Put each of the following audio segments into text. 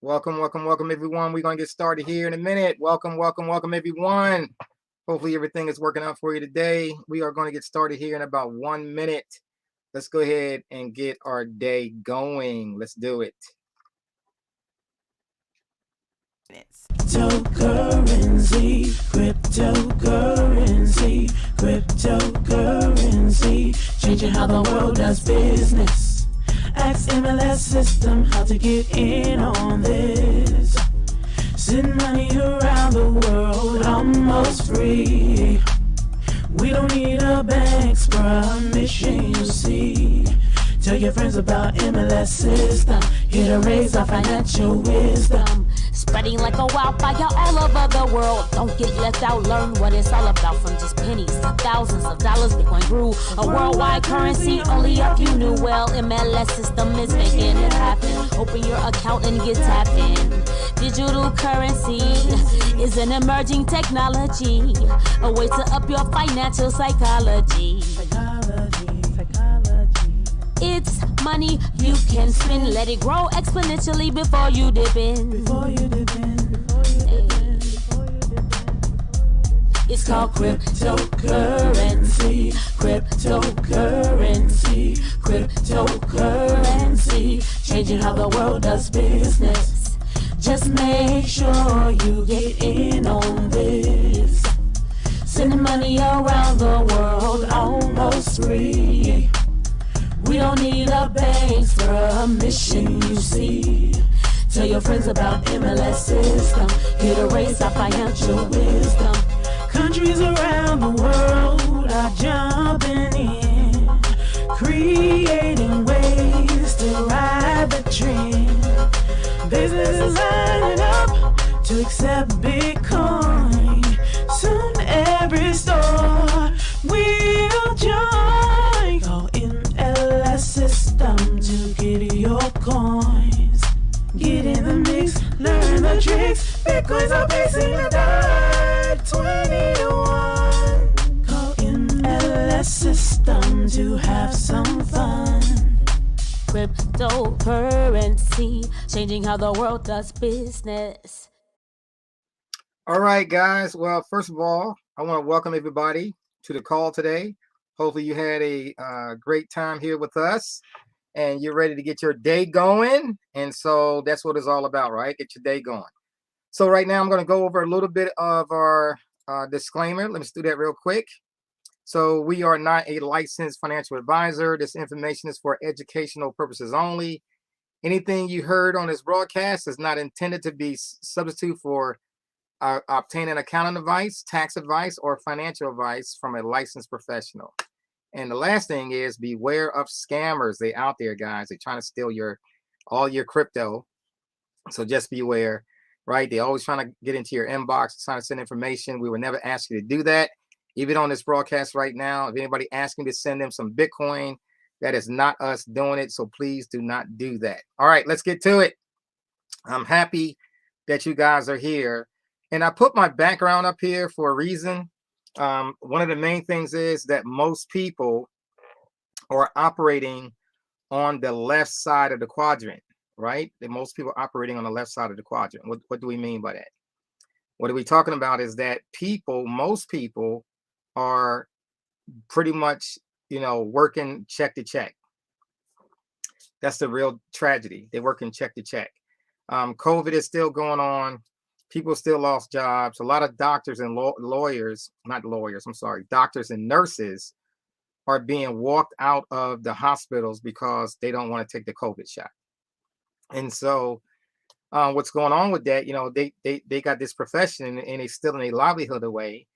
Welcome, welcome, welcome, everyone. We're going to get started here in a minute. Welcome, welcome, welcome, everyone. Hopefully, everything is working out for you today. We are going to get started here in about 1 minute. Let's go ahead and get our day going. Let's do it. Cryptocurrency, cryptocurrency, cryptocurrency, changing how the world does business. Ask MLS system how to get in on this. Send money around the world almost free. We don't need a bank's permission, you see. Tell your friends about MLS system, here to raise our financial wisdom. Spreading like a wildfire all over the world. Don't get left out, learn what it's all about. From just pennies to thousands of dollars, Bitcoin grew a worldwide currency. Only a few knew well. MLS system is making it happen. Open your account and get tapped in. Digital currency is an emerging technology, a way to up your financial psychology. It's money you can spend. Let it grow exponentially before you dip in. It's called cryptocurrency, cryptocurrency, cryptocurrency, changing how the world does business. Just make sure you get in on this. Sending money around the world almost free. We don't need a bank's permission, you see. Tell your friends about MLS system, here to raise our financial wisdom. Countries around the world are jumping in, creating ways to ride the trend. Businesses lining up to accept Bitcoin. Soon every store will join. Call MLS system to get your coins. Get in the mix, learn the tricks. Bitcoins are facing the tide, 20 to 1. Call MLS system to have some fun. Cryptocurrency, changing how the world does business. All right, guys. Well, first of all, I want to welcome everybody to the call today. Hopefully, you had a great time here with us and you're ready to get your day going. And so that's what it's all about, right? Get your day going. So right now, I'm going to go over a little bit of our disclaimer. Let me just do that real quick. So we are not a licensed financial advisor. This information is for educational purposes only. Anything you heard on this broadcast is not intended to be substitute for obtaining accounting advice, tax advice, or financial advice from a licensed professional. And the last thing is beware of scammers. They're out there, guys. They're trying to steal all your crypto. So just beware, right? They're always trying to get into your inbox, trying to send information. We would never ask you to do that. Even on this broadcast right now, if anybody asking to send them some Bitcoin, that is not us doing it. So please do not do that. All right, let's get to it. I'm happy that you guys are here. And I put my background up here for a reason. One of the main things is that most people are operating on the left side of the quadrant, right? That most people are operating on the left side of the quadrant. What do we mean by that? What are we talking about is that most people are pretty much, working check to check. That's the real tragedy. They're working check to check. COVID is still going on. People still lost jobs. A lot of doctors and doctors and nurses are being walked out of the hospitals because they don't want to take the COVID shot. And so what's going on with that, they got this profession and they still in a livelihood away.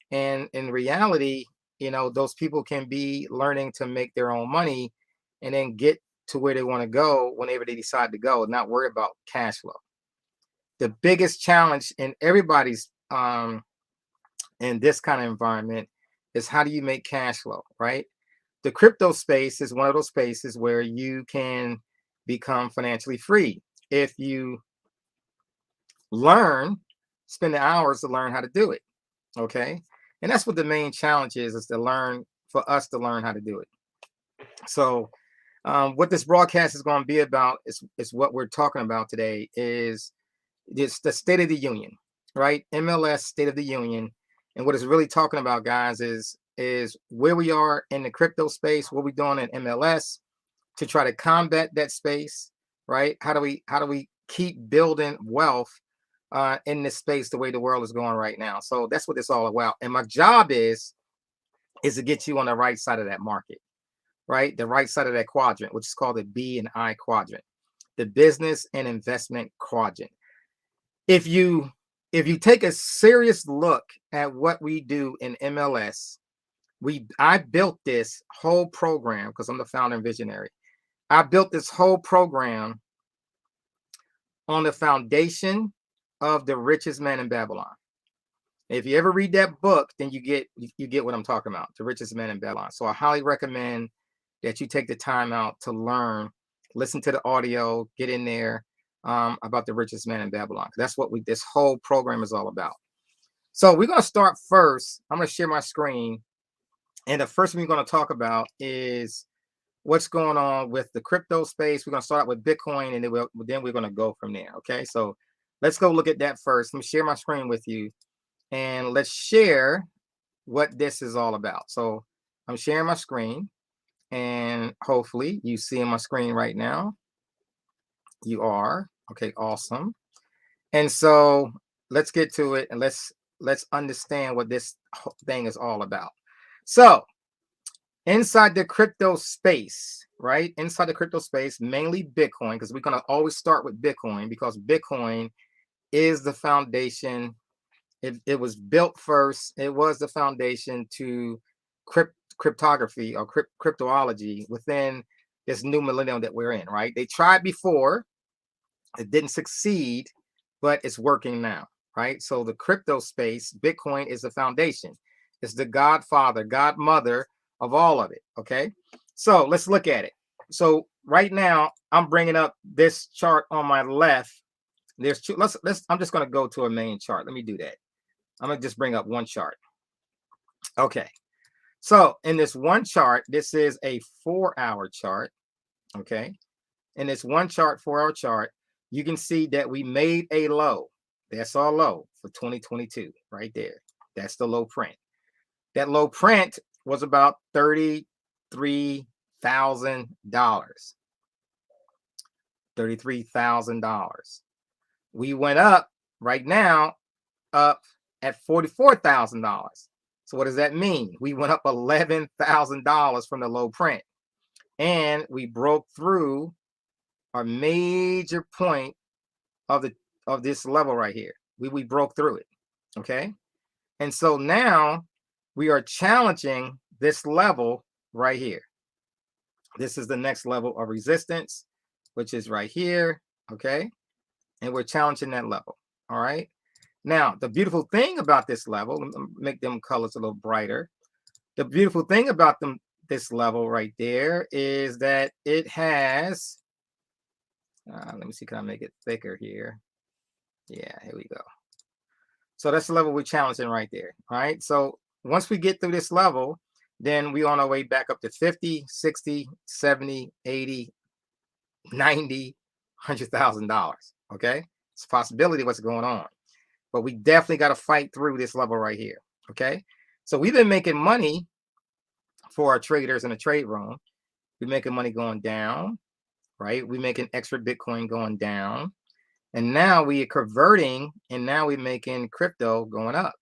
And in reality, those people can be learning to make their own money and then get to where they want to go whenever they decide to go, not worry about cash flow. The biggest challenge in everybody's in this kind of environment is how do you make cash flow, right? The crypto space is one of those spaces where you can become financially free if you spend the hours to learn how to do it. Okay. And that's what the main challenge is for us to learn how to do it. So What this broadcast is going to be about is what we're talking about today is this the State of the Union, right? MLS State of the Union, and what it's really talking about, guys, is where we are in the crypto space, what we're doing in MLS to try to combat that space, right? How do we keep building wealth in this space the way the world is going right now? So that's what it's all about. And my job is to get you on the right side of that market, right? The right side of that quadrant, which is called the B and I quadrant, the business and investment quadrant. If you take a serious look at what we do in MLS, I built this whole program because I'm the founder and visionary. I built this whole program on the foundation of The Richest Man in Babylon. If you ever read that book, then you get what I'm talking about, The Richest Man in Babylon. So I highly recommend that you take the time out to learn, listen to the audio, get in there about The Richest Man in Babylon. That's what this whole program is all about. So we're going to start first. I'm going to share my screen. And the first thing we're going to talk about is what's going on with the crypto space. We're going to start with Bitcoin, and then we're going to go from there. Okay, so let's go look at that first. Let me share my screen with you, and let's share what this is all about. So I'm sharing my screen, and hopefully you see my screen right now. You are. Okay, awesome. And so let's get to it, and let's understand what this thing is all about. So inside the crypto space, right? Inside the crypto space, mainly Bitcoin, because we're going to always start with Bitcoin because Bitcoin is the foundation. It was built first. It was the foundation to cryptography or cryptology within this new millennium that we're in, right? They tried before. It didn't succeed, but it's working now, right? So the crypto space, Bitcoin is the foundation. It's the godfather, godmother of all of it, okay? So let's look at it. So right now, I'm bringing up this chart on my left. There's two. I'm just going to go to a main chart. Let me do that. I'm going to just bring up one chart. Okay. So in this one chart, this is a 4-hour chart, okay? In this one chart, 4-hour chart, you can see that we made a low. That's our low for 2022 right there. That's the low print. That low print was about $33,000. $33,000. We went up right now up at $44,000. So what does that mean? We went up $11,000 from the low print, and we broke through our major point of this level right here. We broke through it, okay? And so now we are challenging this level right here. This is the next level of resistance, which is right here, okay? And we're challenging that level, all right? Now, the beautiful thing about this level, let me make them colors a little brighter. The beautiful thing about this level right there is that it has, let me see, can I make it thicker here? Yeah, here we go. So that's the level we're challenging right there, all right? So once we get through this level, then we're on our way back up to 50, 60, 70, 80, 90, $100,000, okay? It's a possibility of what's going on. But we definitely got to fight through this level right here, okay? So we've been making money for our traders in the trade room. We're making money going down, right? We're making extra Bitcoin going down. And now we are converting, and now we're making crypto going up,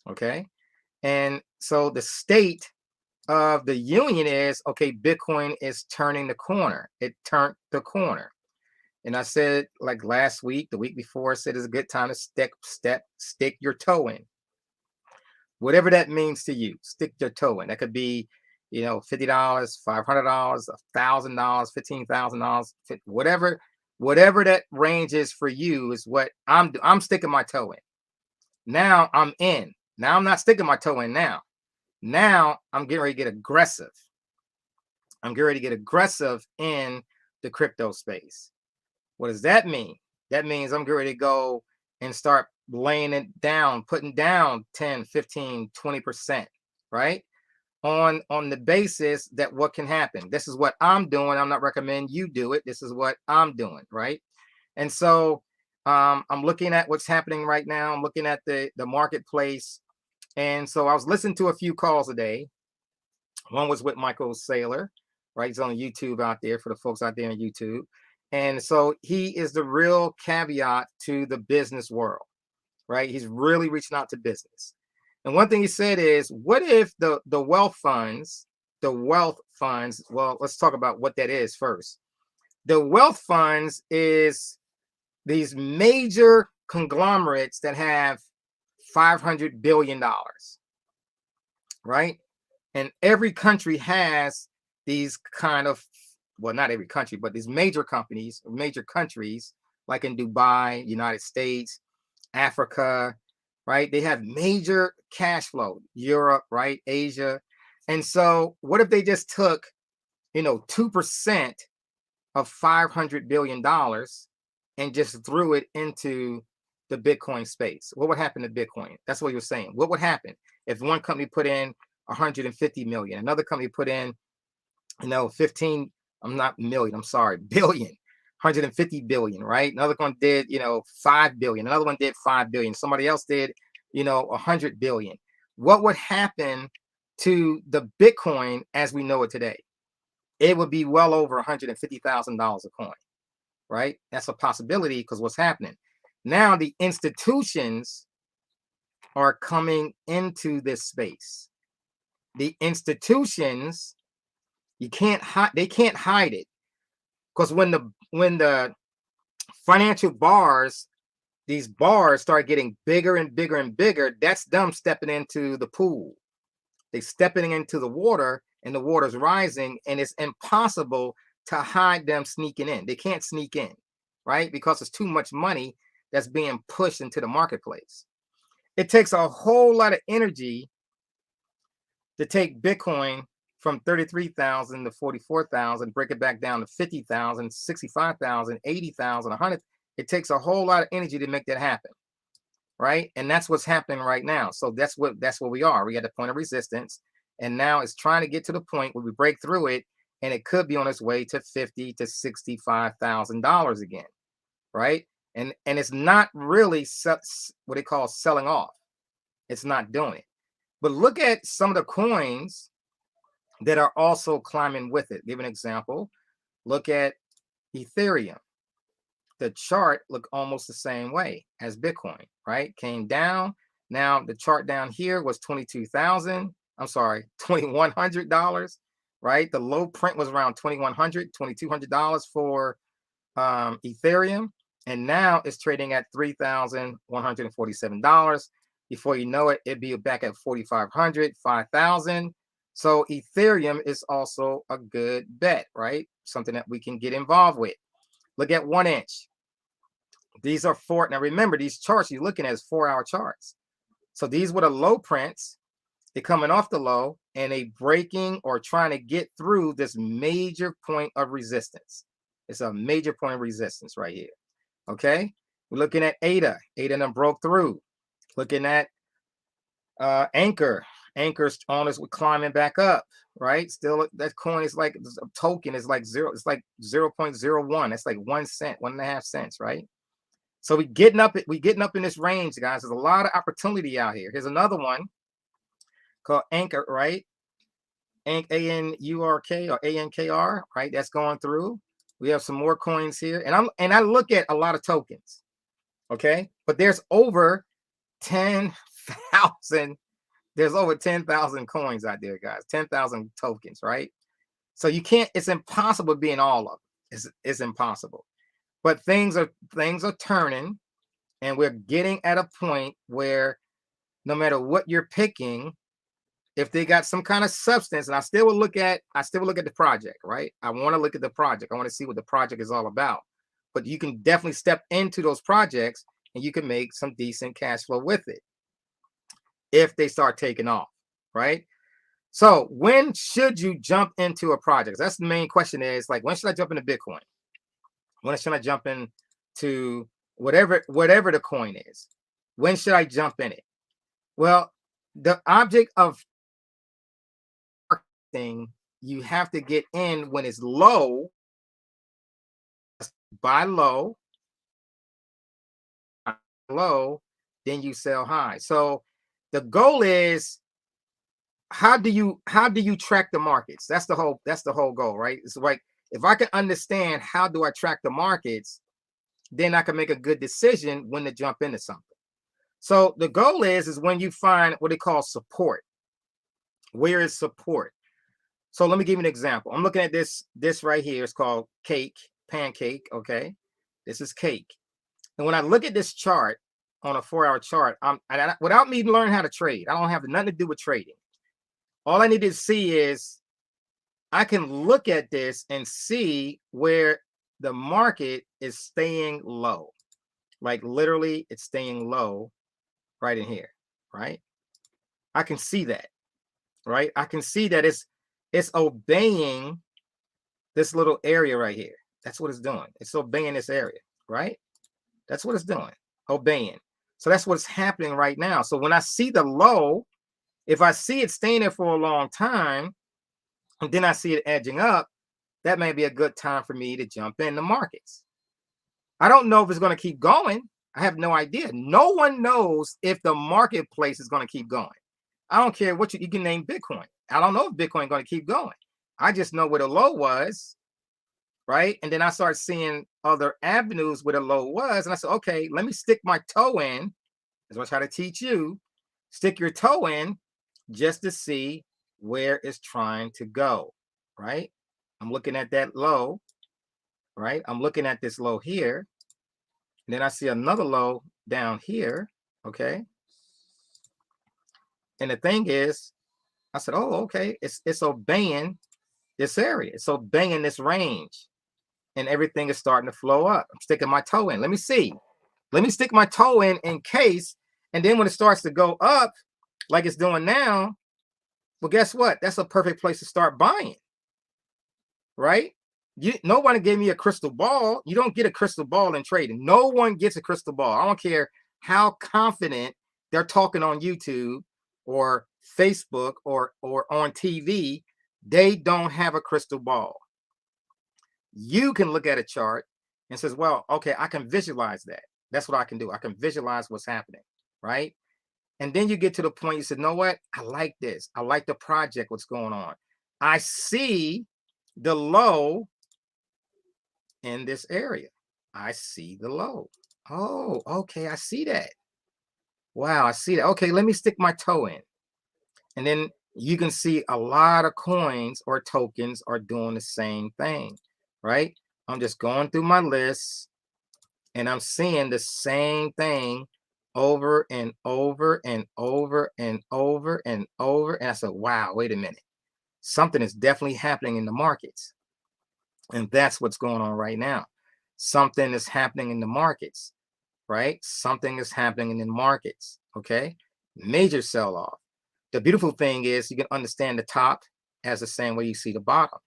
okay? And so the state of the union is, okay, Bitcoin is turning the corner. It turned the corner. And I said, like last week, the week before, I said it's a good time to stick your toe in. Whatever that means to you, stick your toe in. That could be, $50, $500, $1,000, $15,000, whatever that range is for you is what I'm sticking my toe in. Now I'm in. Now I'm not sticking my toe in now. Now I'm getting ready to get aggressive. I'm getting ready to get aggressive in the crypto space. What does that mean? That means I'm getting ready to go and start laying it down, putting down 10, 15, 20%, right? on the basis that what can happen. This is what I'm doing. I'm not recommending you do it. This is what I'm doing, right? And so I'm looking at what's happening right now. I'm looking at the marketplace. And so I was listening to a few calls a day. One was with Michael Saylor, right? He's on YouTube out there for the folks out there on YouTube. And so he is the real caveat to the business world, right? He's really reaching out to business. And one thing he said is, what if the wealth funds, well, let's talk about what that is first. The wealth funds is these major conglomerates that have $500 billion, right? And every country has these kind of, well, not every country, but these major companies, major countries, like in Dubai, United States, Africa, right? They have major cash flow, Europe, right? Asia. And so what if they just took, 2% of $500 billion and just threw it into the Bitcoin space? What would happen to Bitcoin? That's what you're saying. What would happen if one company put in 150 million, another company put in, 15, I'm not million, I'm sorry, billion, 150 billion, right? Another one did, 5 billion. Another one did 5 billion. Somebody else did, 100 billion. What would happen to the Bitcoin as we know it today? It would be well over $150,000 a coin, right? That's a possibility because what's happening now, the institutions are coming into this space. The institutions, they can't hide it, because when the financial bars, these bars start getting bigger and bigger and bigger, that's them stepping into the pool. They stepping into the water, and the water's rising, and it's impossible to hide them sneaking in. They can't sneak in, right? Because there's too much money that's being pushed into the marketplace. It takes a whole lot of energy to take Bitcoin from 33,000 to 44,000, break it back down to 50,000, 65,000, 80,000, 100. It takes a whole lot of energy to make that happen, right? And that's what's happening right now. So that's what we are. We at the point of resistance, and now it's trying to get to the point where we break through it, and it could be on its way to $50,000 to $65,000 again, right? And it's not really what they call selling off. It's not doing it. But look at some of the coins that are also climbing with it. Give an example. Look at Ethereum. The chart looked almost the same way as Bitcoin, right? Came down. Now the chart down here was $2,100, right? The low print was around $2,100, $2,200 for Ethereum. And now it's trading at $3,147. Before you know it, it'd be back at 4,500, 5,000. So Ethereum is also a good bet, right? Something that we can get involved with. Look at 1 inch. These are four. Now remember, these charts you're looking at is 4-hour charts. So these were the low prints. They're coming off the low, and they breaking or trying to get through this major point of resistance. It's a major point of resistance right here. Okay, we're looking at ADA. ADA done broke through. Looking at Anchor. Anchor's on us, we're climbing back up, right? Still, that coin is like a token is like zero. It's like 0.01. That's like 1 cent, 1.5 cents, right? So we getting up in this range, guys. There's a lot of opportunity out here. Here's another one called Anchor, right? ANURK or ANKR, right? That's going through. We have some more coins here, and I look at a lot of tokens, okay? But there's over 10,000. There's over 10,000 coins out there, guys. 10,000 tokens, right? So you can't. It's impossible being all of them. It's impossible. But things are turning, and we're getting at a point where no matter what you're picking, if they got some kind of substance, and I still will look at the project, right? I want to look at the project. I want to see what the project is all about. But you can definitely step into those projects, and you can make some decent cash flow with it if they start taking off, right? So when should you jump into a project? That's the main question. Is like, when should I jump into Bitcoin? When should I jump into whatever the coin is? When should I jump in it? Well, the object of anything, you have to get in when it's low, buy low, low, then you sell high. So the goal is, how do you track the markets? That's the whole goal, right? It's like, if I can understand how do I track the markets, then I can make a good decision when to jump into something. So the goal is when you find what they call support. Where is support? So let me give you an example. I'm looking at this right here. It's called pancake. Okay, this is cake. And when I look at this chart on a 4-hour chart, without me learning how to trade, I don't have nothing to do with trading. All I need to see is I can look at this and see where the market is staying low. Like literally, it's staying low right in here, right? I can see that, right? I can see that it's obeying this little area right here. That's what it's doing. It's obeying this area, right? That's what it's doing, obeying. So that's what's happening right now. So when I see the low, if I see it staying there for a long time, and then I see it edging up, that may be a good time for me to jump in the markets. I don't know if it's going to keep going. I have no idea. No one knows if the marketplace is going to keep going. I don't care what you can name Bitcoin. I don't know if Bitcoin is going to keep going. I just know where the low was, right? And then I started seeing other avenues where the low was. And I said, okay, let me stick my toe in. That's what I try to teach you. Stick your toe in just to see where it's trying to go, right? I'm looking at that low, right? I'm looking at this low here. And then I see another low down here, okay? And the thing is, I said, oh, okay, it's obeying this area. It's obeying this range. And everything is starting to flow up. I'm sticking my toe in. Let me see. Let me stick my toe in case. And then when it starts to go up, like it's doing now, well, guess what? That's a perfect place to start buying, right? No one gave me a crystal ball. You don't get a crystal ball in trading. No one gets a crystal ball. I don't care how confident they're talking on YouTube or Facebook or on TV. They don't have a crystal ball. You can look at a chart and says, well, okay, I can visualize that. That's what I can do. I can visualize what's happening, right? And then you get to the point you said, know what? I like this. I like the project, what's going on. I see the low in this area. I see the low. Oh, okay, I see that. Wow, I see that. Okay, let me stick my toe in. And then you can see a lot of coins or tokens are doing the same thing, right? I'm just going through my list and I'm seeing the same thing over and over and over and over and over. And I said, wow, wait a minute. Something is definitely happening in the markets. And that's what's going on right now. Something is happening in the markets, right? Something is happening in the markets, okay? Major sell-off. The beautiful thing is you can understand the top as the same way you see the bottom,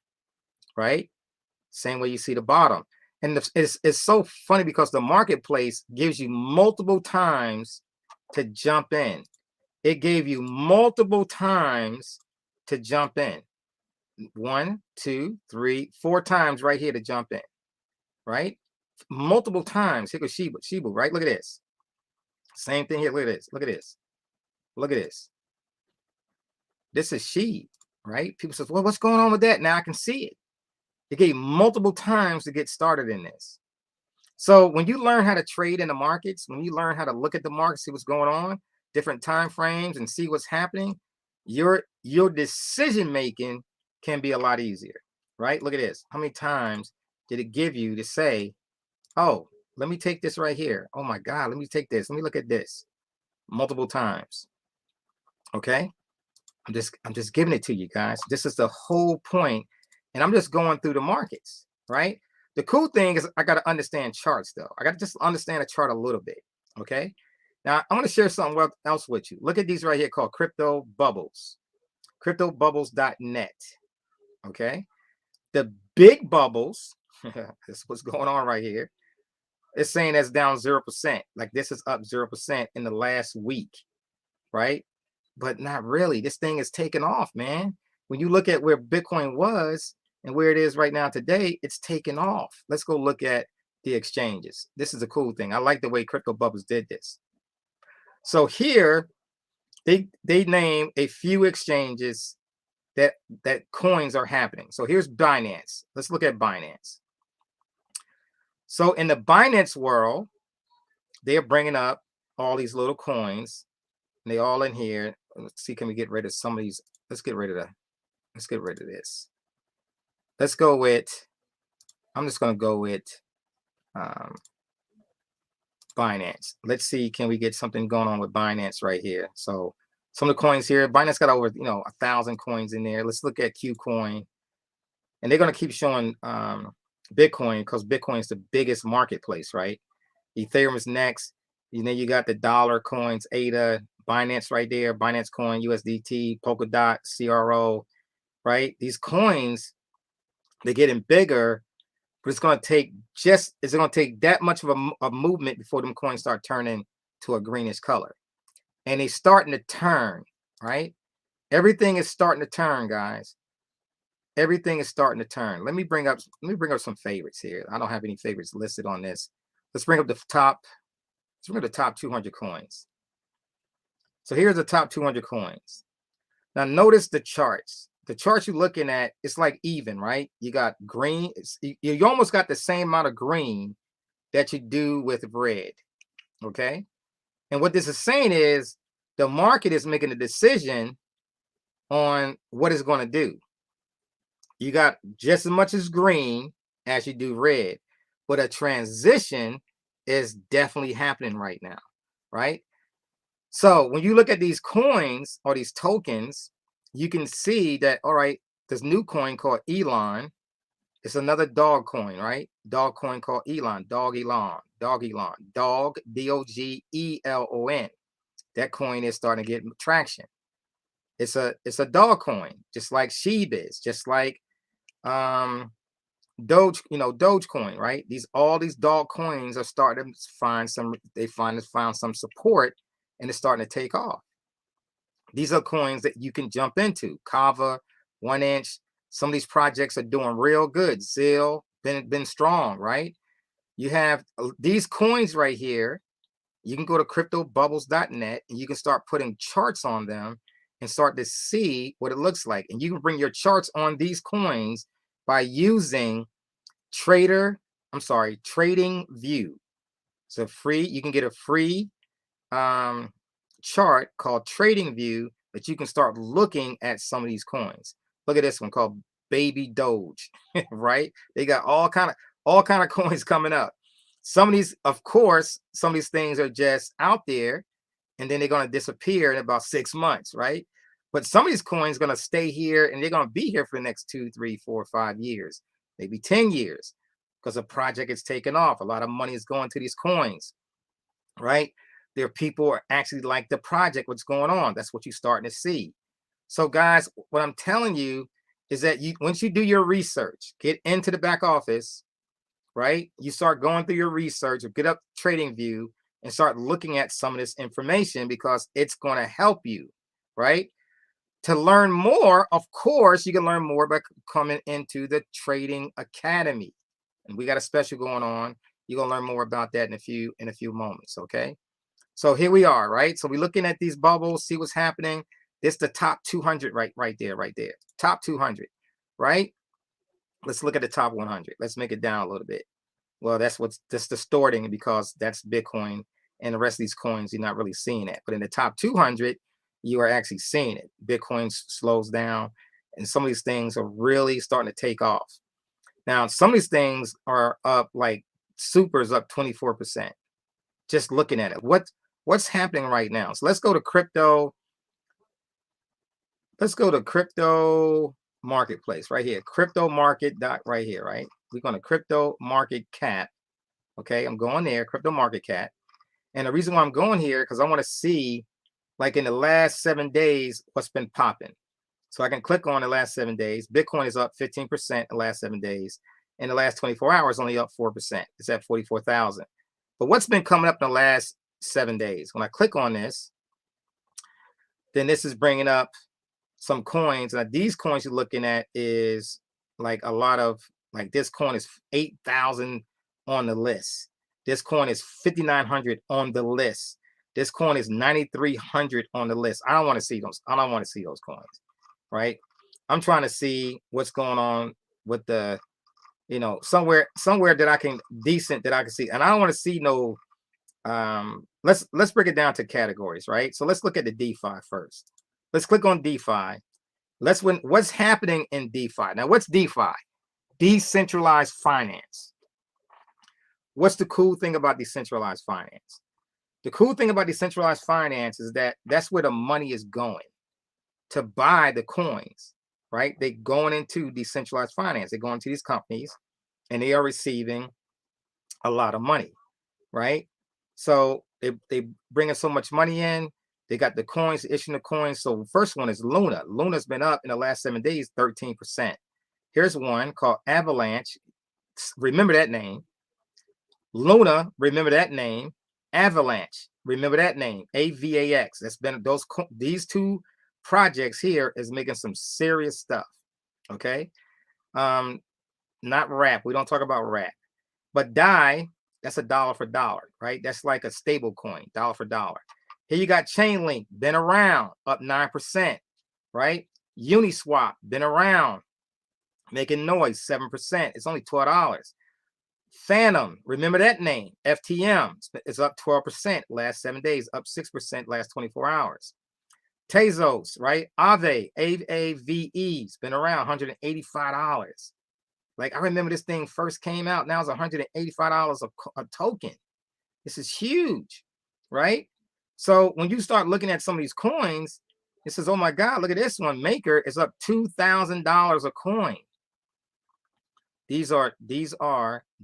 right? Same way you see the bottom. And it's so funny because the marketplace gives you multiple times to jump in. It gave you multiple times to jump in. 1, 2, 3, 4 times right here to jump in, right? Multiple times. Here goes Shibu, right? Look at this. Same thing here. Look at this. Look at this. Look at this. This is SHIB, right? People say, well, what's going on with that? Now I can see it. It gave multiple times to get started in this. So when you learn how to trade in the markets, when you learn how to look at the market, see what's going on, different time frames, and see what's happening, your decision making can be a lot easier, right? Look at this. How many times did it give you to say, oh, let me take this right here. Oh my God, let me take this. Let me look at this. Multiple times. Okay. I'm just giving it to you guys. This is the whole point. And I'm just going through the markets, right? The cool thing is I got to understand charts though. I got to just understand a chart a little bit. Okay. Now I want to share something else with you. Look at these right here called crypto bubbles, cryptobubbles.net. Okay. The big bubbles, this is what's going on right here. It's saying that's down 0%. Like this is up 0% in the last week, right? But not really. This thing is taking off, man. when you look at where Bitcoin was and where it is right now today, it's taken off. Let's go look at the exchanges. This is a cool thing. I like the way Crypto Bubbles did this. So here they name a few exchanges that coins are happening. So here's Binance. Let's look at Binance. So in the Binance world, they're bringing up all these little coins, and they all in here. Let's see, can we get rid of some of these? Let's get rid of this. Let's go with, I'm just going to go with Binance. Let's see, can we get something going on with Binance right here? So some of the coins here, Binance got over 1,000 coins in there. Let's look at Qcoin, and they're going to keep showing Bitcoin because Bitcoin is the biggest marketplace, right? Ethereum is next. You got the dollar coins, ADA, Binance right there, Binance Coin, USDT, Polkadot, CRO, right? These coins, they're getting bigger, but it's going to take that much of a movement before them coins start turning to a greenish color. And they're starting to turn, right? Everything is starting to turn, guys. Everything is starting to turn. Let me bring up some favorites here. I don't have any favorites listed on this. Let's bring up the top. Let's bring up the top 200 coins. So here's the top 200 coins. Now notice the charts. The charts you're looking at, it's like even, right? You got green. You almost got the same amount of green that you do with red, okay? And what this is saying is the market is making a decision on what it's going to do. You got just as much as green as you do red, but a transition is definitely happening right now, right? So when you look at these coins or these tokens, you can see that, all right, this new coin called Elon, it's another dog coin, right? Dog coin called Elon, Dog, DOGELON. That coin is starting to get traction. It's a dog coin, just like Shiba is, just like Dogecoin, right? All these dog coins are starting to find some support, and it's starting to take off. These are coins that you can jump into. Kava, 1inch. Some of these projects are doing real good. Zill, been strong, right? You have these coins right here. You can go to cryptobubbles.net and you can start putting charts on them and start to see what it looks like. And you can bring your charts on these coins by using TradingView. So you can get a free chart called TradingView that you can start looking at some of these coins. Look at this one called Baby Doge, right? They got all kind of coins coming up. Some of these, of course, some of these things are just out there and then they're going to disappear in about 6 months, right? But some of these coins are going to stay here and they're going to be here for the next 2, 3, 4, 5 years, maybe 10 years, because a project is taking off. A lot of money is going to these coins, right? There are people who are actually like the project, what's going on. That's what you're starting to see. So guys, what I'm telling you is that once you do your research, get into the back office, right? You start going through your research or get up TradingView and start looking at some of this information because it's going to help you, right? To learn more, of course, you can learn more by coming into the Trading Academy. And we got a special going on. You're going to learn more about that in a few moments, okay? So here we are, right? So we're looking at these bubbles, see what's happening. This is the top 200 right there. Top 200, right? Let's look at the top 100. Let's make it down a little bit. Well, that's distorting because that's Bitcoin and the rest of these coins, you're not really seeing it. But in the top 200, you are actually seeing it. Bitcoin slows down and some of these things are really starting to take off. Now, some of these things are up, like Super's up 24%. Just looking at it. What's happening right now? So let's go to crypto. Let's go to crypto marketplace right here. Crypto market dot right here, right? We're going to crypto market cap. Okay, I'm going there, crypto market cap. And the reason why I'm going here, because I want to see, like in the last 7 days, what's been popping. So I can click on the last 7 days. Bitcoin is up 15% in the last 7 days. In the last 24 hours, only up 4%. It's at 44,000. But what's been coming up in the last 7 days? When I click on this, then this is bringing up some coins. Now these coins you're looking at is like a lot of, like this coin is 8,000 on the list. This coin is 5,900 on the list. This coin is 9,300 on the list. I don't want to see those. I don't want to see those coins, right? I'm trying to see what's going on with the, you know, somewhere that I can see. And I don't want to see no, let's break it down to categories, right? So let's look at the DeFi first. Let's click on DeFi. What's happening in DeFi. Now, what's DeFi? Decentralized finance. What's the cool thing about decentralized finance? The cool thing about decentralized finance is that that's where the money is going to buy the coins, right? They're going into decentralized finance. They're going to these companies and they are receiving a lot of money, right? So they bringing so much money in. They got the coins, issuing the coins. So the first one is Luna. Luna's been up in the last 7 days, 13%. Here's one called Avalanche. Remember that name. Luna, remember that name. Avalanche, remember that name. AVAX. That's been these two projects here is making some serious stuff. Okay. Not rap. We don't talk about rap. But DAI, that's a dollar for dollar, right? That's like a stable coin, dollar for dollar. Here you got Chainlink, been around, up 9%, right? Uniswap, been around, making noise, 7%. It's only $12. Phantom, remember that name. FTM is up 12% last 7 days, up 6% last 24 hours. Tezos, right? AVE's been around, $185. Like, I remember this thing first came out. Now it's $185 a token. This is huge, right? So when you start looking at some of these coins, it says, oh my God, look at this one. Maker is up $2,000 a coin. These are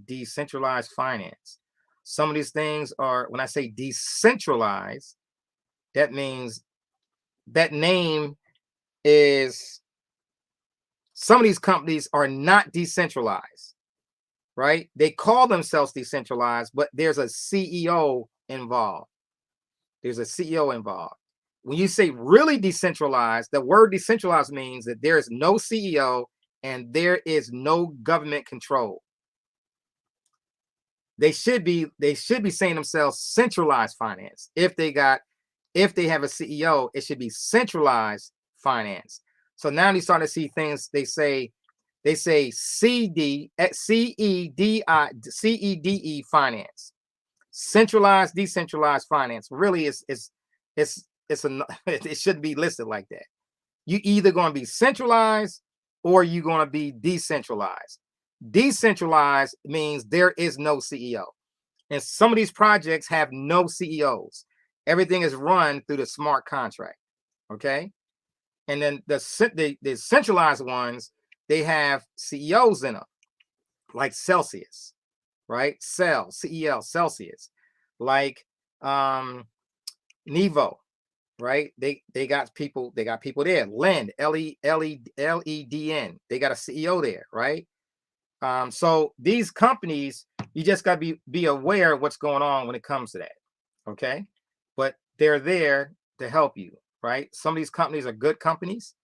decentralized finance. Some of these things are, when I say decentralized, that means that name is, some of these companies are not decentralized, right? They call themselves decentralized, but there's a CEO involved. There's a CEO involved. When you say really decentralized, the word decentralized means that there is no CEO and there is no government control. They should be saying themselves centralized finance. If they have a CEO, it should be centralized finance. So now you're starting to see things. They say CEDE finance, centralized, decentralized finance. Really, it shouldn't be listed like that. You either going to be centralized or you're going to be decentralized. Decentralized means there is no CEO. And some of these projects have no CEOs. Everything is run through the smart contract. Okay. And then the centralized ones, they have CEOs in them, like Celsius, right? CEL, Celsius, like Nevo, right? They got people there. Lend, LEDN, they got a CEO there, right? So these companies, you just got to be aware of what's going on when it comes to that, okay? But they're there to help you, right? Some of these companies are good companies.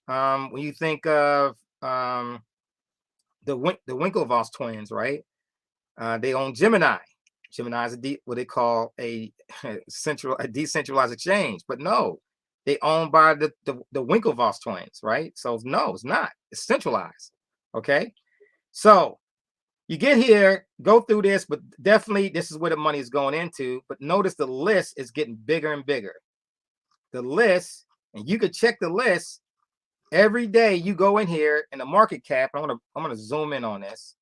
When you think of the Winklevoss twins, right? They own Gemini. Gemini is what they call a decentralized exchange, but no, they owned by the Winklevoss twins, right? So no, it's not. It's centralized. Okay, so you get here, go through this, but definitely this is where the money is going into. But notice the list is getting bigger and bigger. The list, and you could check the list every day. You go in here and the market cap. I'm gonna zoom in on this.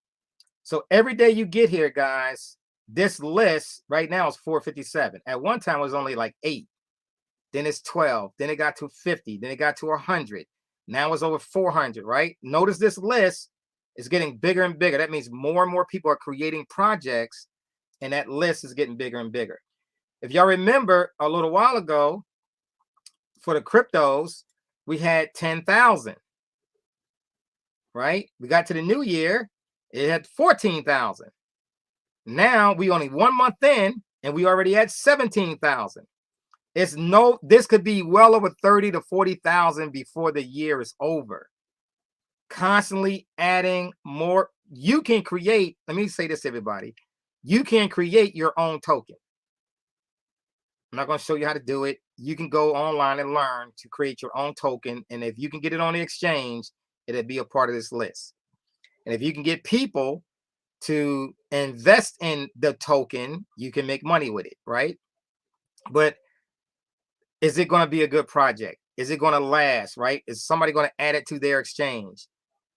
So every day you get here, guys, this list right now is 457. At one time it was only like 8. Then it's 12. Then it got to 50. Then it got to 100. Now it's over 400, right? Notice this list is getting bigger and bigger. That means more and more people are creating projects, and that list is getting bigger and bigger. If y'all remember a little while ago, for the cryptos, we had 10,000, right? We got to the new year, it had 14,000. Now we only 1 month in, and we already had 17,000. This could be well over 30 to 40,000 before the year is over. Constantly adding more. You can create, let me say this to everybody. You can create your own token. I'm not going to show you how to do it. You can go online and learn to create your own token. And if you can get it on the exchange, it'll be a part of this list. And if you can get people to invest in the token, you can make money with it, right? But is it going to be a good project? Is it going to last, right? Is somebody going to add it to their exchange,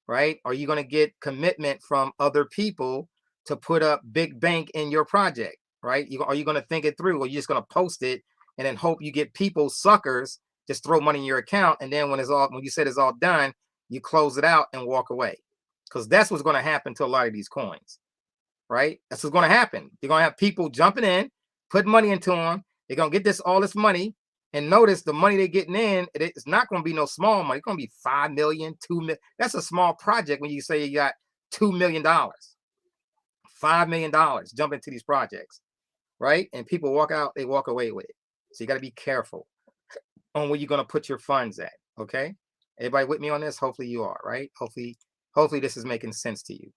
right? Are you going to get commitment from other people to put up big bank in your project, right? Are you going to think it through, or are you just going to post it and then hope you get people, suckers, just throw money in your account, and then when you said it's all done, you close it out and walk away? Because that's what's going to happen to a lot of these coins, right? That's what's going to happen. You're going to have people jumping in, put money into them. They're going to get all this money. And notice the money they're getting in, it's not going to be no small money. It's going to be 5 million, 2 million. That's a small project when you say you got $2 million, $5 million jump into these projects, right? And people walk out, they walk away with it. So you got to be careful on where you're going to put your funds at, okay? Everybody with me on this? Hopefully you are, right? Hopefully this is making sense to you,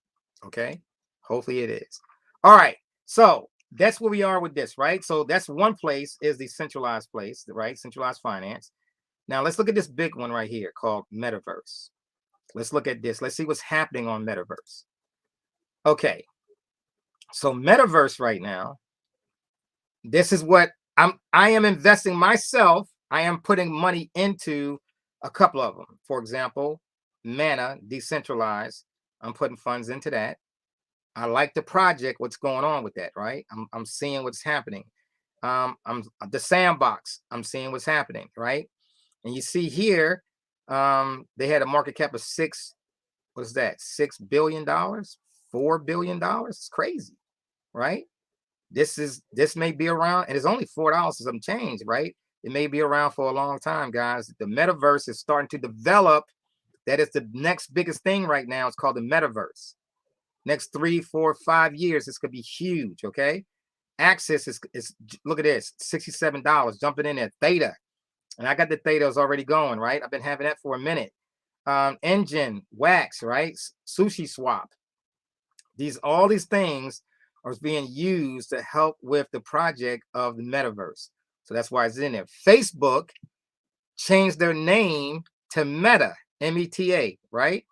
okay? Hopefully it is. All right, so that's where we are with this, right? So that's one place, is the centralized place, right? Centralized finance. Now let's look at this big one right here called Metaverse. Let's look at this. Let's see what's happening on Metaverse. Okay, so Metaverse right now, this is what I am investing myself. I am putting money into a couple of them. For example, Mana, decentralized. I'm putting funds into that. I like the project, what's going on with that, right? I'm seeing what's happening. I'm the sandbox, I'm seeing what's happening, right? And you see here, they had a market cap of $6 billion, $4 billion. It's crazy, right? This may be around, and it's only $4 and some change, right? It may be around for a long time, guys. The metaverse is starting to develop. That is the next biggest thing right now. It's called the metaverse. Next 3, 4, 5 years, this could be huge, okay? Access is look at this, $67, jumping in there. Theta, and I got the Thetas already going, right? I've been having that for a minute. Engine, Wax, right? Sushi Swap. All these things are being used to help with the project of the metaverse. So that's why it's in there. Facebook changed their name to Meta, M-E-T-A, right?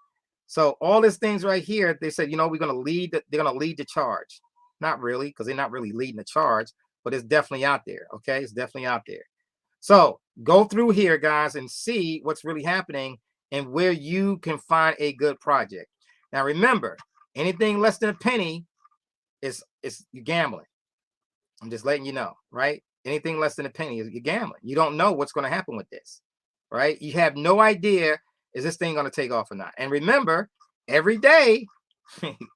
So all these things right here, they said, we're going to lead. They're going to lead the charge. Not really, because they're not really leading the charge, but it's definitely out there. Okay, it's definitely out there. So go through here, guys, and see what's really happening and where you can find a good project. Now, remember, anything less than a penny is you're gambling. I'm just letting you know, right? Anything less than a penny is you're gambling. You don't know what's going to happen with this, right? You have no idea. Is this thing going to take off or not? And remember, every day,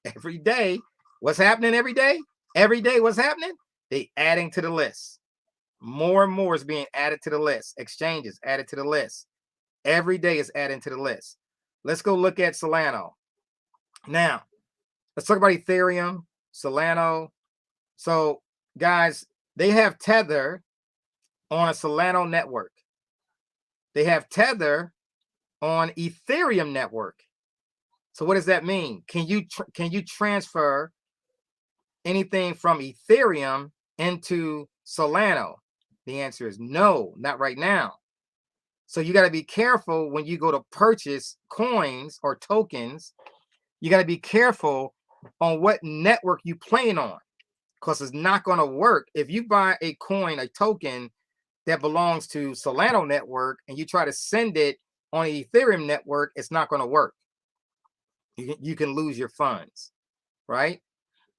every day, what's happening every day? Every day, what's happening? They adding to the list. More and more is being added to the list. Exchanges added to the list. Every day is adding to the list. Let's go look at Solana. Now, let's talk about Ethereum, Solana. So, guys, they have Tether on a Solana network. They have Tether on Ethereum network. So what does that mean? Can you transfer anything from Ethereum into Solana? The answer is no, not right now. So you got to be careful when you go to purchase coins or tokens. You got to be careful on what network you playing on, because it's not going to work. If you buy a coin, a token that belongs to Solana network, and you try to send it on the Ethereum network, it's not going to work. You can lose your funds, right?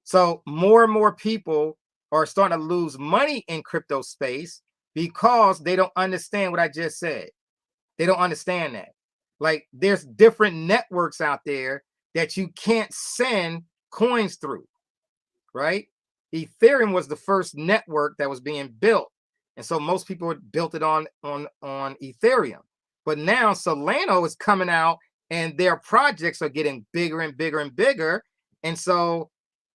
So more and more people are starting to lose money in crypto space because they don't understand what I just said. They don't understand that. Like, there's different networks out there that you can't send coins through, right? Ethereum was the first network that was being built. And so most people built it on Ethereum. But now Solana is coming out and their projects are getting bigger and bigger and bigger. And so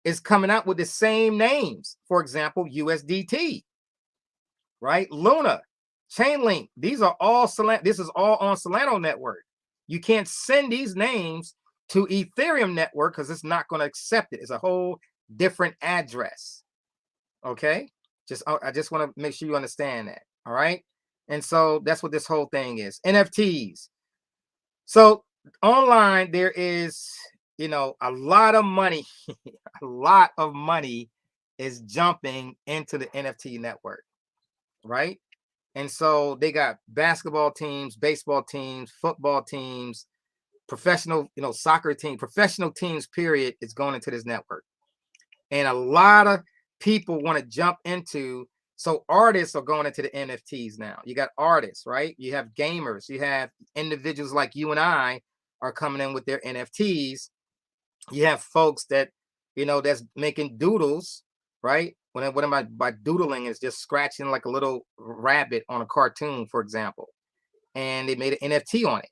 it's coming out with the same names. For example, USDT, right? Luna, Chainlink. These are all this is all on Solana network. You can't send these names to Ethereum network because it's not going to accept it. It's a whole different address. Okay. I just want to make sure you understand that. All right. And so that's what this whole thing is. NFTs. So online there is, a lot of money, a lot of money is jumping into the NFT network, right? And so they got basketball teams, baseball teams, football teams, professional, soccer team, professional teams, period, is going into this network. And a lot of people want to jump into, so artists are going into the NFTs now. You got artists, right? You have gamers, you have individuals like you and I are coming in with their NFTs. You have folks that, that's making doodles, right? What am I by doodling is just scratching like a little rabbit on a cartoon, for example. And they made an NFT on it.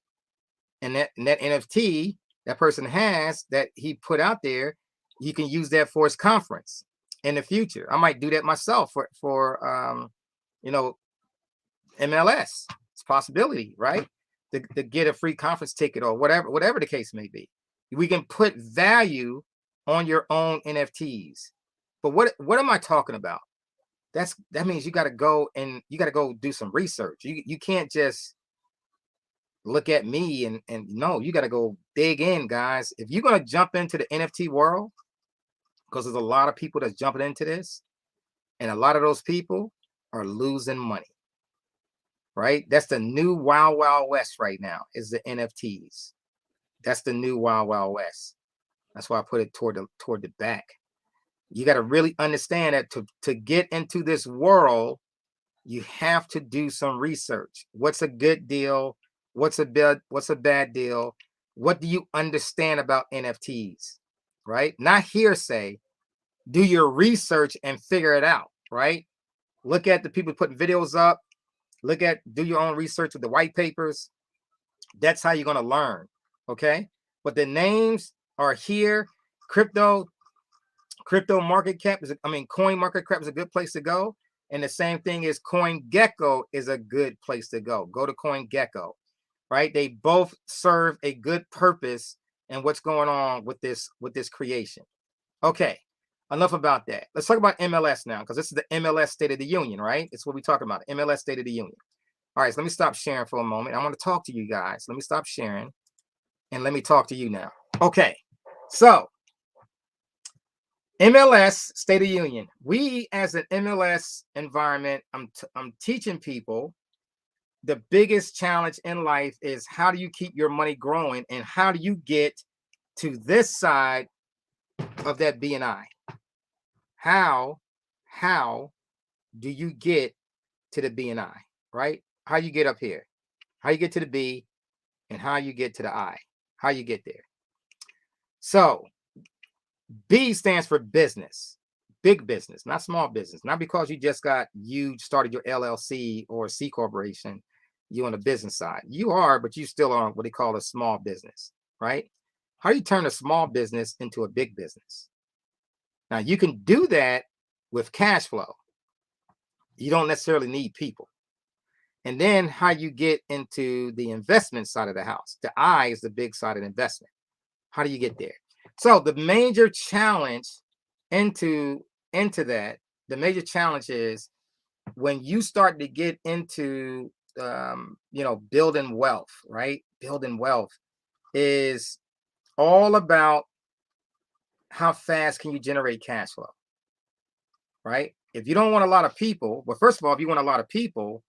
And that NFT that person has that he put out there, you can use that for his conference in the future. I might do that myself for MLS. It's a possibility, right? To get a free conference ticket or whatever the case may be. We can put value on your own NFTs. But what am I talking about? That means you got to go do some research. You can't just look at me and no, you got to go dig in, guys. If you're going to jump into the NFT world, because there's a lot of people that's jumping into this, and a lot of those people are losing money, right? That's the new Wild Wild West right now, is the NFTs. That's the new Wild Wild West. That's why I put it toward the back. You got to really understand that to get into this world, you have to do some research. What's a good deal? What's a bad deal? What do you understand about NFTs, right? Not hearsay. Do your research and figure it out, right? Look at the people putting videos up. Do your own research with the white papers. That's how you're going to learn, okay? But the names are here. Crypto market cap coin market cap is a good place to go. And the same thing is CoinGecko is a good place to go. Go to CoinGecko, right? They both serve a good purpose and what's going on with this creation. Okay, enough about that. Let's talk about MLS now, because this is the MLS State of the Union, right? It's what we're talking about, MLS State of the Union. All right, so let me stop sharing for a moment. I want to talk to you guys. Let me stop sharing and let me talk to you now. Okay, so MLS State of Union. We as an MLS environment, I'm teaching people the biggest challenge in life is how do you keep your money growing and how do you get to this side of that BNI? How do you get to the BNI, right? How you get up here? How you get to the B and how you get to the I? How you get there? So B stands for business, big business, not small business. Not because you started your LLC or C corporation, you on the business side. You are, but you still are what they call a small business, right? How do you turn a small business into a big business? Now you can do that with cash flow. You don't necessarily need people. And then how you get into the investment side of the house. The I is the big side of investment. How do you get there? So the major challenge into that, the major challenge is when you start to get into, building wealth, right? Building wealth is all about how fast can you generate cash flow, right? If you don't want a lot of people, well, first of all, if you want a lot of people,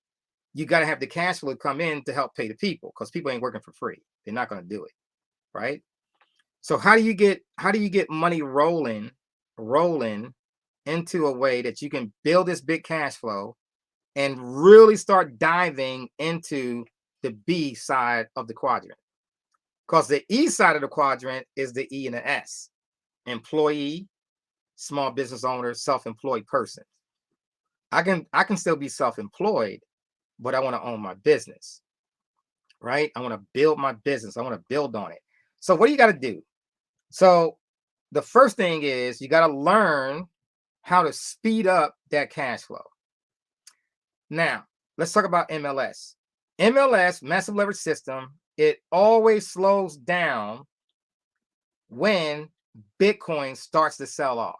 you got to have the cash flow come in to help pay the people because people ain't working for free. They're not going to do it, right? So how do you get money rolling into a way that you can build this big cash flow and really start diving into the B side of the quadrant? Because the E side of the quadrant is the E and the S. Employee, small business owner, self-employed person. I can still be self-employed, but I want to own my business, right? I want to build my business. I want to build on it. So what do you got to do? So the first thing is you got to learn how to speed up that cash flow. Now, let's talk about MLS. MLS, massive leverage system, it always slows down when Bitcoin starts to sell off.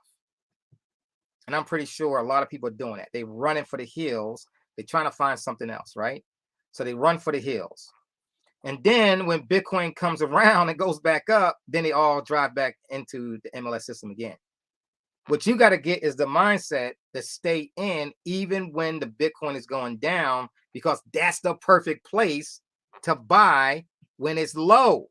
And I'm pretty sure a lot of people are doing that. They're running for the hills. They're trying to find something else, right? So they run for the hills. And then when Bitcoin comes around and goes back up, then they all drive back into the MLS system again. What you got to get is the mindset to stay in even when the Bitcoin is going down, because that's the perfect place to buy when it's low.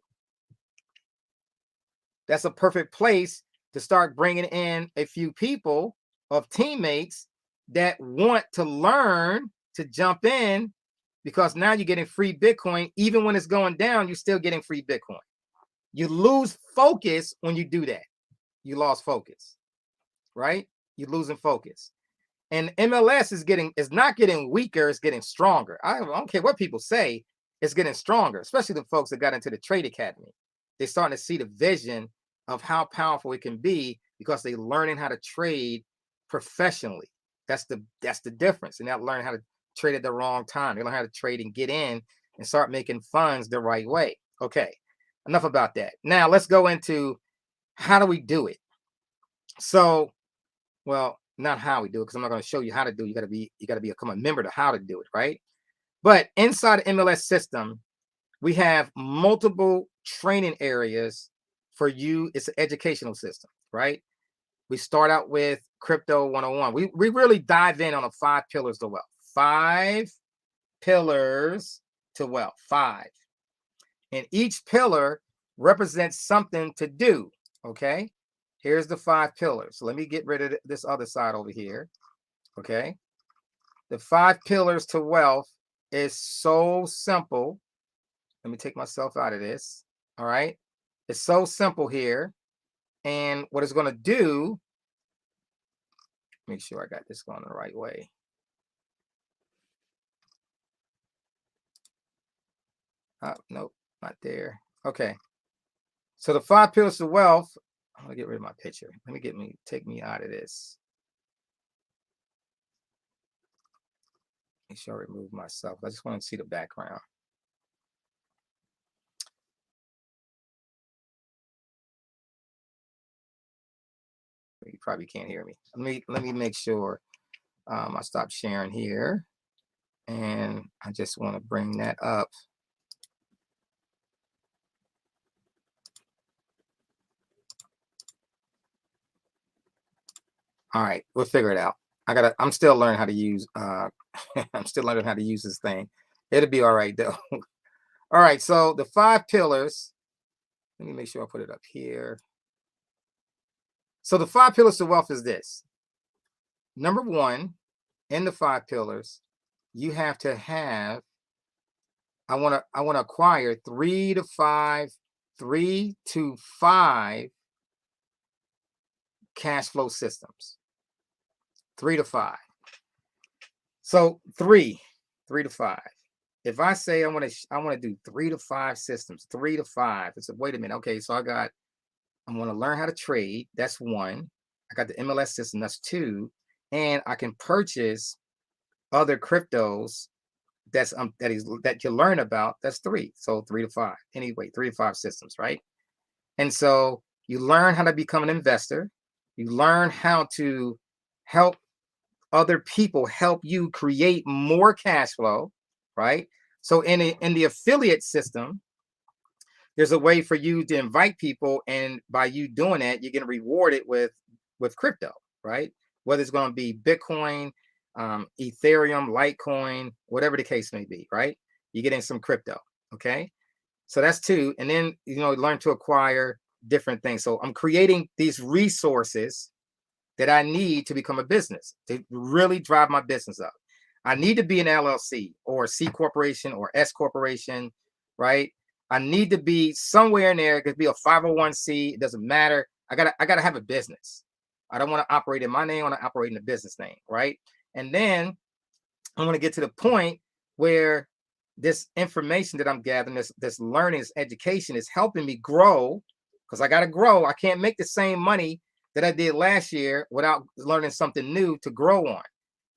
That's a perfect place to start bringing in a few people of teammates that want to learn to jump in, because now you're getting free Bitcoin. Even when it's going down, you're still getting free Bitcoin. You lose focus when you do that. You lost focus, right? You're losing focus. And MLS is not getting weaker, it's getting stronger. I don't care what people say, it's getting stronger, especially the folks that got into the Trade Academy. They're starting to see the vision of how powerful it can be because they're learning how to trade professionally. That's the difference. And they're not learning how to trade at the wrong time. They learn how to trade and get in and start making funds the right way. Okay, enough about that. Now let's go into how do we do it. So, well, not how we do it, because I'm not going to show you how to do it. You got to become a member to how to do it, right? But inside the MLS system, we have multiple training areas for you. It's an educational system, right? We start out with Crypto 101. We really dive in on the 5 pillars to wealth. 5 pillars to wealth. 5. And each pillar represents something to do, okay? Here's the 5 pillars. So let me get rid of this other side over here, okay? The 5 pillars to wealth is so simple. Let me take myself out of this, all right? It's so simple here. And what it's going to do, make sure I got this going the right way. Nope, not there. Okay. So the 5 pillars to wealth, I'm going to get rid of my picture. Let me take me out of this. Make sure I remove myself. I just want to see the background. You probably can't hear me. Let me make sure I stop sharing here. And I just want to bring that up. All right, we'll figure it out. I'm still learning how to use I'm still learning how to use this thing. It'll be all right though. All right, so the 5 pillars. Let me make sure I put it up here. So the 5 pillars to wealth is this. Number 1, in the 5 pillars, you have to have, I want to acquire 3 to 5 cash flow systems. 3 to 5. So 3 to 5. If I say I want to do 3 to 5 systems, 3 to 5. It's a, wait a minute. Okay, so I want to learn how to trade. That's 1. I got the MLS system. That's 2. And I can purchase other cryptos that you learn about. That's 3. So 3 to 5. Anyway, 3 to 5 systems, right? And so you learn how to become an investor. You learn how to help other people help you create more cash flow, right? So in the affiliate system, there's a way for you to invite people, and by you doing that, you're getting rewarded with crypto, right? Whether it's going to be Bitcoin, Ethereum, Litecoin, whatever the case may be, right? You're getting some crypto, okay? So that's 2. And then, learn to acquire different things. So I'm creating these resources that I need to become a business, to really drive my business up. I need to be an LLC or a C corporation or S corporation, right? I need to be somewhere in there. It could be a 501c. It doesn't matter. I gotta have a business. I don't want to operate in my name. I want to operate in the business name, right? And then I want to get to the point where this information that I'm gathering, this learning, this education is helping me grow, because I got to grow. I can't make the same money that I did last year without learning something new to grow on.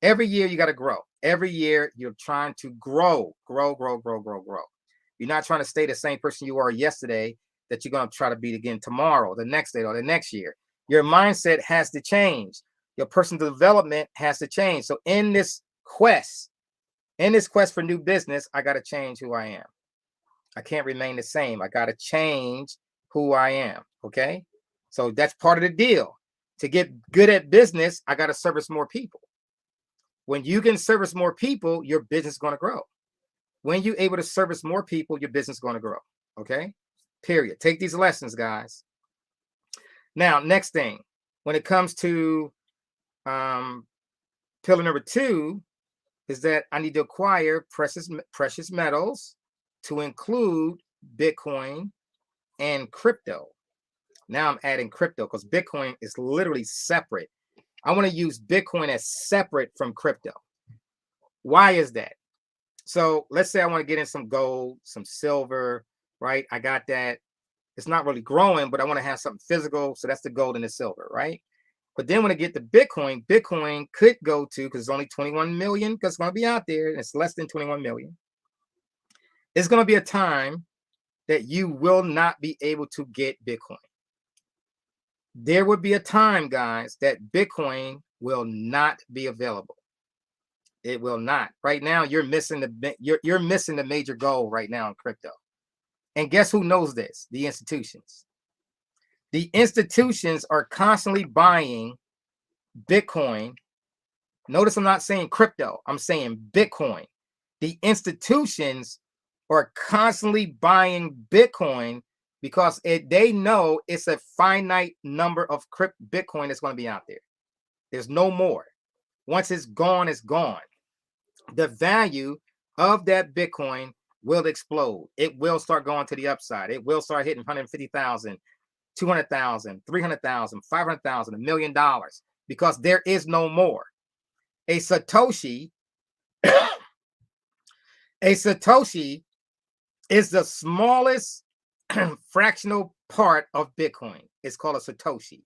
Every year you got to grow. Every year you're trying to grow. You're not trying to stay the same person you were yesterday that you're going to try to be again tomorrow, the next day, or the next year. Your mindset has to change. Your personal development has to change. So in this quest for new business, I got to change who I am. I can't remain the same. I got to change who I am. Okay. So that's part of the deal. To get good at business, I got to service more people. When you can service more people, your business is going to grow. When you're able to service more people, your business is going to grow. Okay. Period. Take these lessons, guys. Now, next thing, when it comes to pillar number 2, is that I need to acquire precious metals, to include Bitcoin and crypto. Now I'm adding crypto because Bitcoin is literally separate. I want to use Bitcoin as separate from crypto. Why is that? So let's say I want to get in some gold, some silver, right? I got that. It's not really growing, but I want to have something physical. So that's the gold and the silver, right? But then when I get to Bitcoin, Bitcoin could go to, because it's only 21 million, because it's going to be out there, and it's less than 21 million. It's going to be a time that you will not be able to get Bitcoin. There would be a time, guys, that Bitcoin will not be available. It will not. Right now, you're missing the major goal right now in crypto. And guess who knows this? The institutions. The institutions are constantly buying Bitcoin. Notice I'm not saying crypto. I'm saying Bitcoin. The institutions are constantly buying Bitcoin because they know it's a finite number of Bitcoin that's going to be out there. There's no more. Once it's gone, it's gone. The value of that Bitcoin will explode. It will start going to the upside. It will start hitting 150,000, 200,000, 300,000, 500,000, $1 million, because there is no more. A Satoshi is the smallest fractional part of Bitcoin. It's called a Satoshi.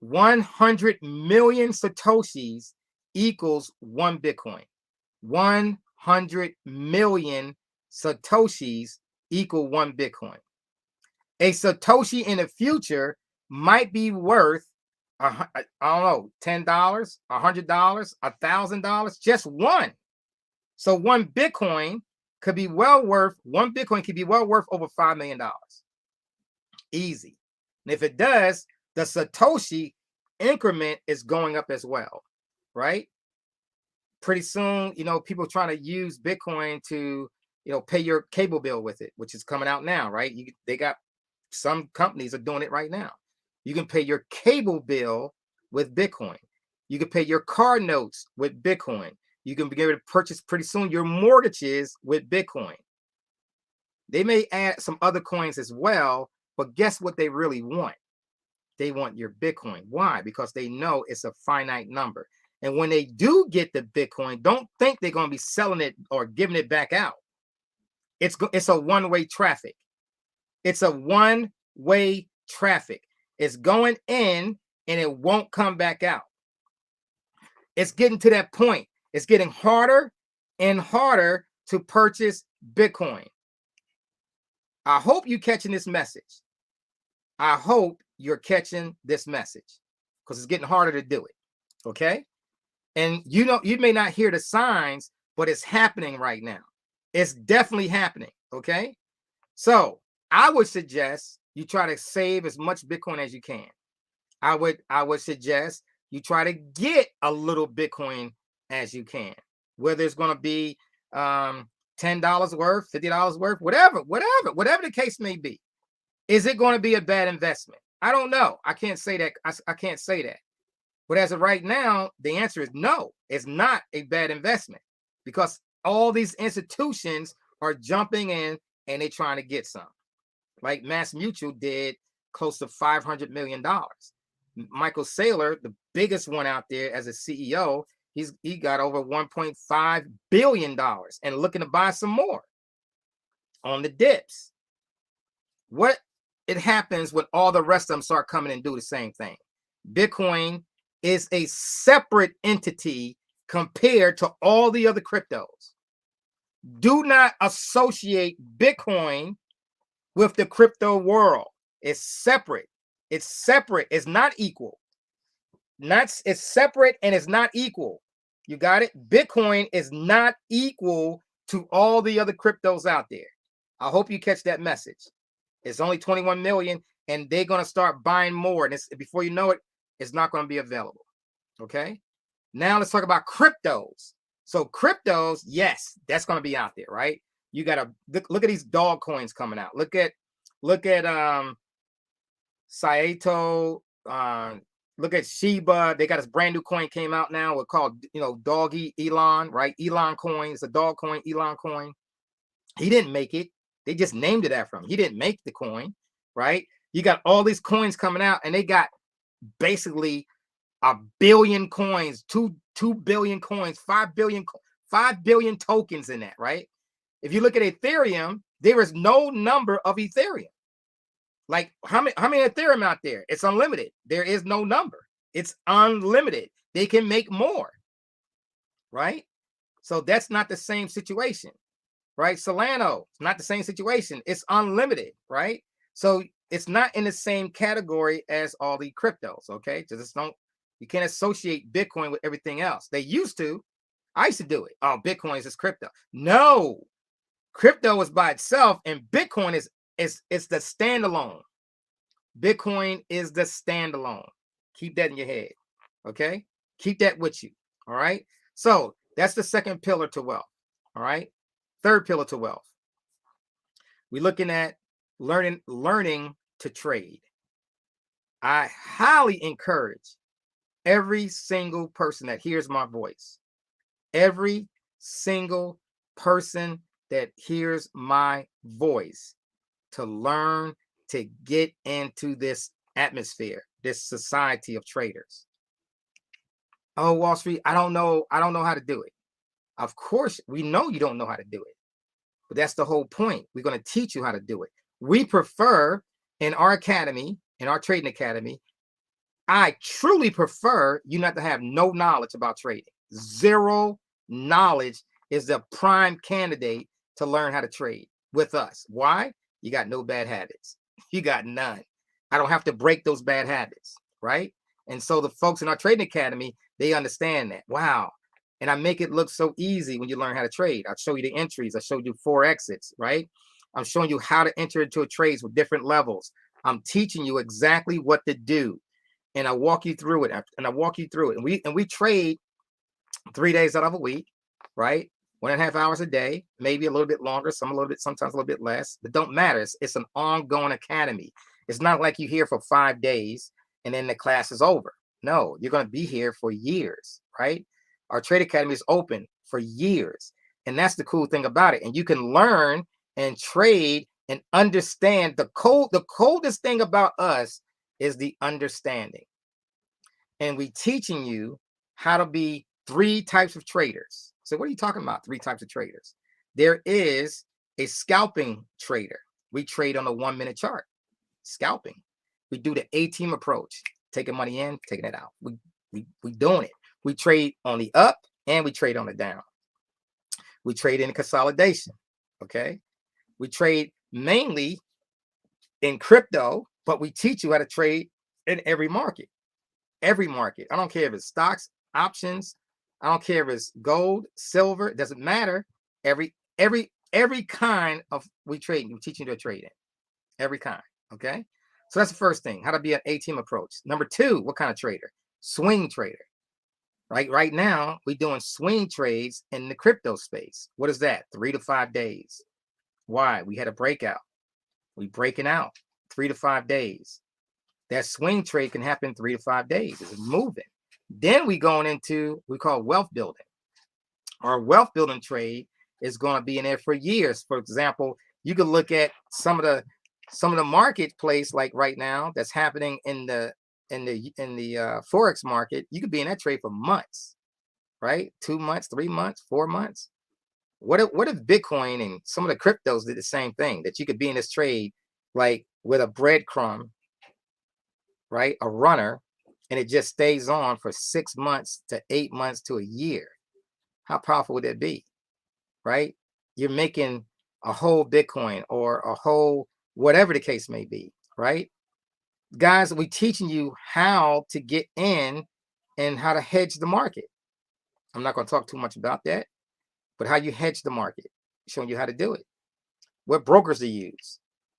100 million Satoshis equals 1 Bitcoin. 100 million Satoshis equal 1 Bitcoin. A Satoshi in the future might be worth, I don't know, $10, $100, $1,000, just one. So 1 Bitcoin could be well worth over $5 million. Easy. And if it does, the Satoshi increment is going up as well, right? Pretty soon, people trying to use Bitcoin to, pay your cable bill with it, which is coming out now, right? They got some companies are doing it right now. You can pay your cable bill with Bitcoin. You can pay your car notes with Bitcoin. You can be able to purchase pretty soon your mortgages with Bitcoin. They may add some other coins as well, but guess what they really want? They want your Bitcoin. Why? Because they know it's a finite number. And when they do get the Bitcoin, don't think they're going to be selling it or giving it back out. It's a one-way traffic. It's a one-way traffic. It's going in and it won't come back out. It's getting to that point. It's getting harder and harder to purchase Bitcoin. I hope you're catching this message. I hope you're catching this message because it's getting harder to do it. Okay. And you may not hear the signs, but it's happening right now. It's definitely happening. Okay. So I would suggest you try to save as much Bitcoin as you can. I would suggest you try to get a little Bitcoin as you can, whether it's going to be $10 worth, $50 worth, whatever the case may be. Is it going to be a bad investment? I don't know. I can't say that. I can't say that. But as of right now, the answer is no. It's not a bad investment because all these institutions are jumping in and they're trying to get some. Like Mass Mutual did close to $500 million. Michael Saylor, the biggest one out there as a CEO, he got over $1.5 billion and looking to buy some more on the dips. What it happens when all the rest of them start coming and do the same thing? Bitcoin is a separate entity compared to all the other cryptos. Do not associate Bitcoin with the crypto world. It's separate. It's separate. It's not equal. It's separate and it's not equal. You got it? Bitcoin is not equal to all the other cryptos out there. I hope you catch that message. It's only 21 million and they're going to start buying more. And before you know it, it's not going to be available. Okay. Now let's talk about cryptos. So cryptos, yes, that's going to be out there, right? You got to look at these dog coins coming out. Look at Saito, look at Shiba. They got this brand new coin came out now. It's called, Doggy Elon, right? Elon coin. It's a dog coin, Elon coin. He didn't make it. They just named it after him. He didn't make the coin, right? You got all these coins coming out and they got basically 1 billion coins, 2 billion coins, 5 billion tokens in that, right? If you look at Ethereum, there is no number of Ethereum. Like how many Ethereum out there? It's unlimited. There is no number. It's unlimited. They can make more, right? So that's not the same situation, right? Solano, it's not the same situation. It's unlimited, right? So it's not in the same category as all the cryptos, okay? Just you can't associate Bitcoin with everything else. They used to. I used to do it. Oh, Bitcoin is just crypto. No, crypto is by itself, and Bitcoin is the standalone. Bitcoin is the standalone. Keep that in your head, okay? Keep that with you, all right? So that's the second pillar to wealth, all right? Third pillar to wealth. We're looking at learning to trade. I highly encourage every single person that hears my voice, every single person that hears my voice, to learn to get into this atmosphere, this society of traders. Oh, Wall Street, I don't know how to do it. Of course, we know you don't know how to do it, but that's the whole point. We're going to teach you how to do it. We prefer in our academy, in our trading academy, I truly prefer you not to have no knowledge about trading. Zero knowledge is the prime candidate to learn how to trade with us. Why? You got no bad habits. You got none. I don't have to break those bad habits, right? And so the folks in our trading academy, they understand that. Wow. And I make it look so easy when you learn how to trade. I'll show you the entries. I showed you 4 exits, right? I'm showing you how to enter into a trades with different levels. I'm teaching you exactly what to do. And I walk you through it. And we trade 3 days out of a week, right? 1.5 hours a day, maybe a little bit longer, sometimes a little bit less, but don't matter. It's an ongoing academy. It's not like you're here for 5 days and then the class is over. No, you're going to be here for years, right? Our trade academy is open for years. And that's the cool thing about it. And you can learn and trade and understand the coldest thing about us is the understanding. And we teaching you how to be 3 types of traders. So what are you talking about? 3 types of traders. There is a scalping trader. We trade on a 1-minute chart. Scalping. We do the A-team approach. Taking money in, taking it out. We doing it. We trade on the up and we trade on the down. We trade in consolidation. Okay. We trade mainly in crypto, but we teach you how to trade in every market. Every market. I don't care if it's stocks, options. I don't care if it's gold, silver. It doesn't matter. Every kind of we trade. We teach you to trade in every kind. Okay. So that's the first thing. How to be an A-team approach. Number 2, what kind of trader? Swing trader. Right now, we're doing swing trades in the crypto space. What is that? 3 to 5 days. Why? We had a breakout. We breaking out 3 to 5 days. That swing trade can happen 3 to 5 days. It's moving. Then we going into we call wealth building. Our wealth building trade is going to be in there for years. For example, you could look at some of the marketplace like right now that's happening in the forex market. You could be in that trade for months, right? 2 months, 3 months, 4 months. What if Bitcoin and some of the cryptos did the same thing? That you could be in this trade like with a breadcrumb, right? A runner, and it just stays on for 6 months to 8 months to a year. How powerful would that be? Right? You're making a whole Bitcoin or a whole whatever the case may be, right? Guys, we're teaching you how to get in and how to hedge the market. I'm not going to talk too much about that, but how you hedge the market, showing you how to do it. What brokers to use,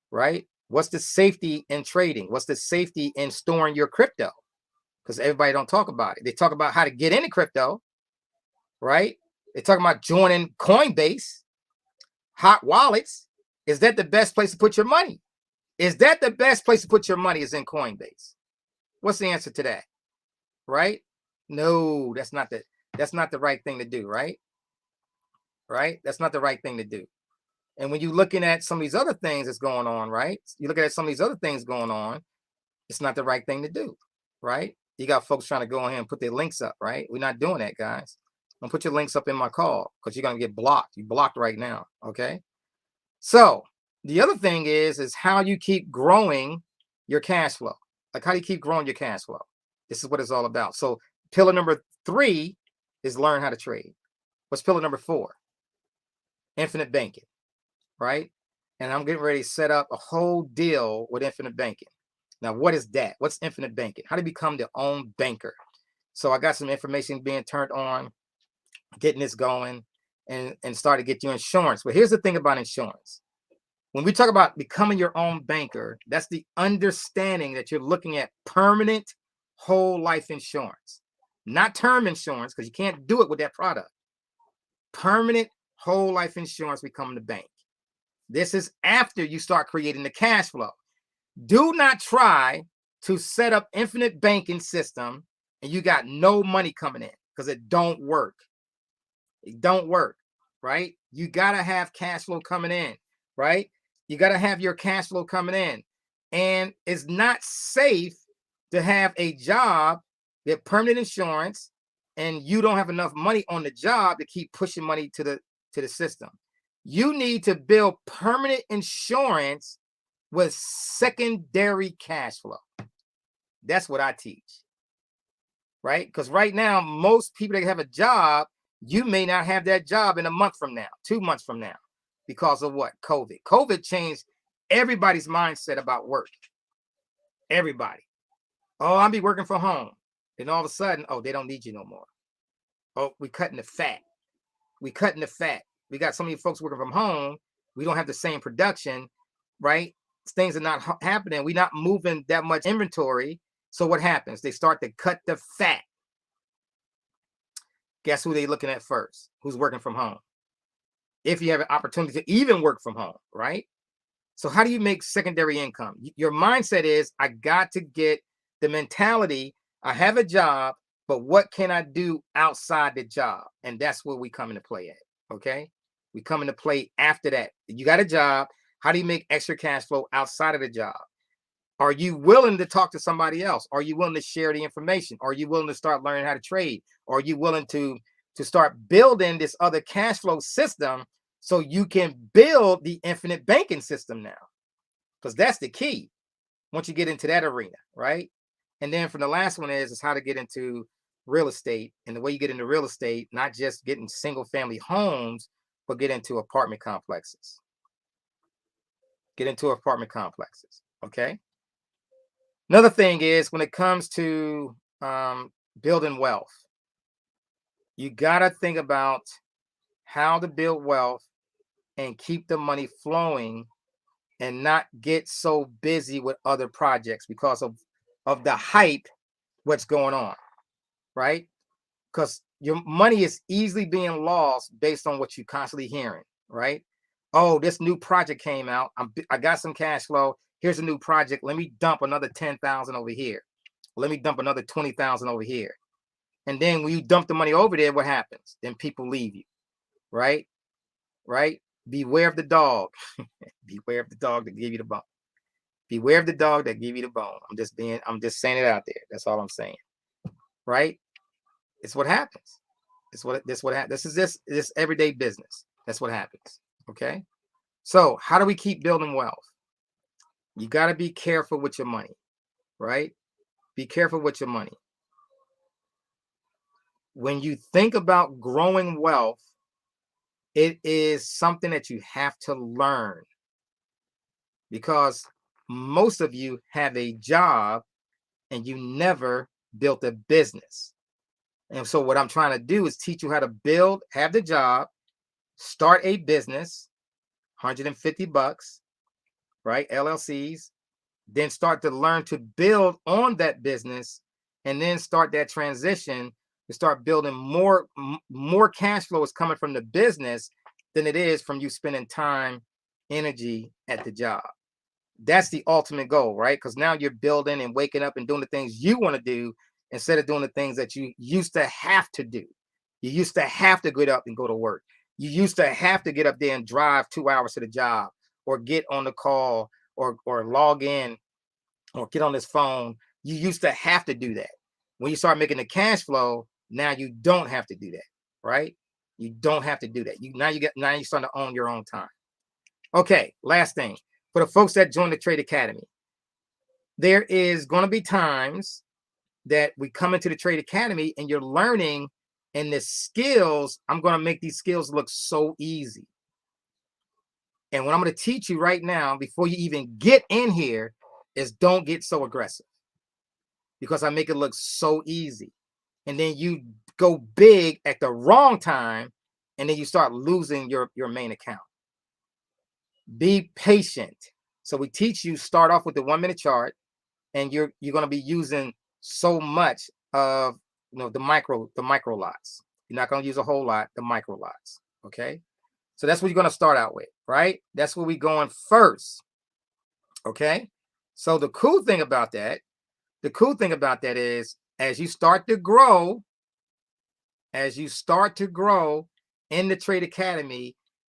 right? What's the safety in trading? What's the safety in storing your crypto? Because everybody don't talk about it. They talk about how to get into crypto, right? They talk about joining Coinbase, hot wallets. Is that the best place to put your money? Is that the best place to put your money is in Coinbase? What's the answer to that? Right? No, that's not the right thing to do, right? Right? That's not the right thing to do. And when you're looking at some of these other things that's going on, right? You look at some of these other things going on, it's not the right thing to do, right? You got folks trying to go ahead and put their links up, right? We're not doing that, guys. Don't put your links up in my call because you're going to get blocked. You're blocked right now, okay? So the other thing is how you keep growing your cash flow. Like, how do you keep growing your cash flow? This is what it's all about. So pillar number 3 is learn how to trade. What's pillar number 4? Infinite banking, right? And I'm getting ready to set up a whole deal with infinite banking. Now, what is that? What's infinite banking? How to become their own banker? So I got some information being turned on, getting this going, and start to get you insurance. But here's the thing about insurance. When we talk about becoming your own banker, that's the understanding that you're looking at permanent whole life insurance, not term insurance, because you can't do it with that product. Permanent whole life insurance becoming the bank. This is after you start creating the cash flow. Do not try to set up infinite banking system and you got no money coming in, because it don't work. It don't work, right? You got to have cash flow coming in, right? You got to have your cash flow coming in. And it's not safe to have a job, get permanent insurance, and you don't have enough money on the job to keep pushing money to the system. You need to build permanent insurance with secondary cash flow. That's what I teach, right? Because right now, most people that have a job, you may not have that job in a month from now, 2 months from now, because of what? COVID. COVID changed everybody's mindset about work. Everybody. Oh, I'll be working from home. Then all of a sudden, oh, they don't need you no more. Oh, we're cutting the fat. We're cutting the fat. We got so many folks working from home. We don't have the same production, right? Things are not happening. We're not moving that much inventory. So what happens? They start to cut the fat. Guess who they're looking at first? Who's working from home? If you have an opportunity to even work from home, right? So how do you make secondary income? Your mindset is, I got to get the mentality. I have a job, but what can I do outside the job? And that's where we come into play at, okay? We come into play after that. You got a job. How do you make extra cash flow outside of the job? Are you willing to talk to somebody else? Are you willing to share the information? Are you willing to start learning how to trade? Are you willing to start building this other cash flow system so you can build the infinite banking system now? Because that's the key once you get into that arena, right? And then from the last one is how to get into real estate. And the way you get into real estate, not just getting single family homes, but get into apartment complexes. Get into apartment complexes, okay? Another thing is when it comes to building wealth, you got to think about how to build wealth and keep the money flowing and not get so busy with other projects because of the hype, what's going on, right? Because your money is easily being lost based on what you're constantly hearing, right? Oh, this new project came out. I got some cash flow. Here's a new project. Let me dump another 10,000 over here. Let me dump another 20,000 over here. And then when you dump the money over there, what happens? Then people leave you, right? Right? Beware of the dog. Beware of the dog that gave you the bone. Beware of the dog that gave you the bone. I'm just saying it out there. That's all I'm saying. Right? It's what happens. This is this everyday business. That's what happens. Okay. So how do we keep building wealth? You got to be careful with your money, right? be careful with your money. When you think about growing wealth, it is something that you have to learn, because most of you have a job and you never built a business. And so what I'm trying to do is teach you how to have the job, start a business, $150, right? LLCs, then start to learn to build on that business, and then start that transition to start building more cash flow is coming from the business than it is from you spending time, energy at the job. That's the ultimate goal, right? Because now you're building and waking up and doing the things you want to do instead of doing the things that you used to have to do. You used to have to get up and go to work. You used to have to get up there and drive 2 hours to the job, or get on the call, or log in, or get on this phone. You used to have to do that. When you start making the cash flow, now you don't have to do that, right? You don't have to do that. Now you're starting to own your own time. Okay, last thing. For the folks that join the Trade Academy, there is going to be times that we come into the Trade Academy and you're learning, and the skills, I'm going to make these skills look so easy. And what I'm going to teach you right now, before you even get in here, is don't get so aggressive, because I make it look so easy. And then you go big at the wrong time, and then you start losing your main account. Be patient. So we teach you, start off with the 1 minute chart, and you're going to be using so much of the micro lots. You're not going to use a whole lot, the micro lots. Okay. So that's what you're going to start out with, right? That's where we're going first. Okay. So the cool thing about that is, as you start to grow in the Trade Academy,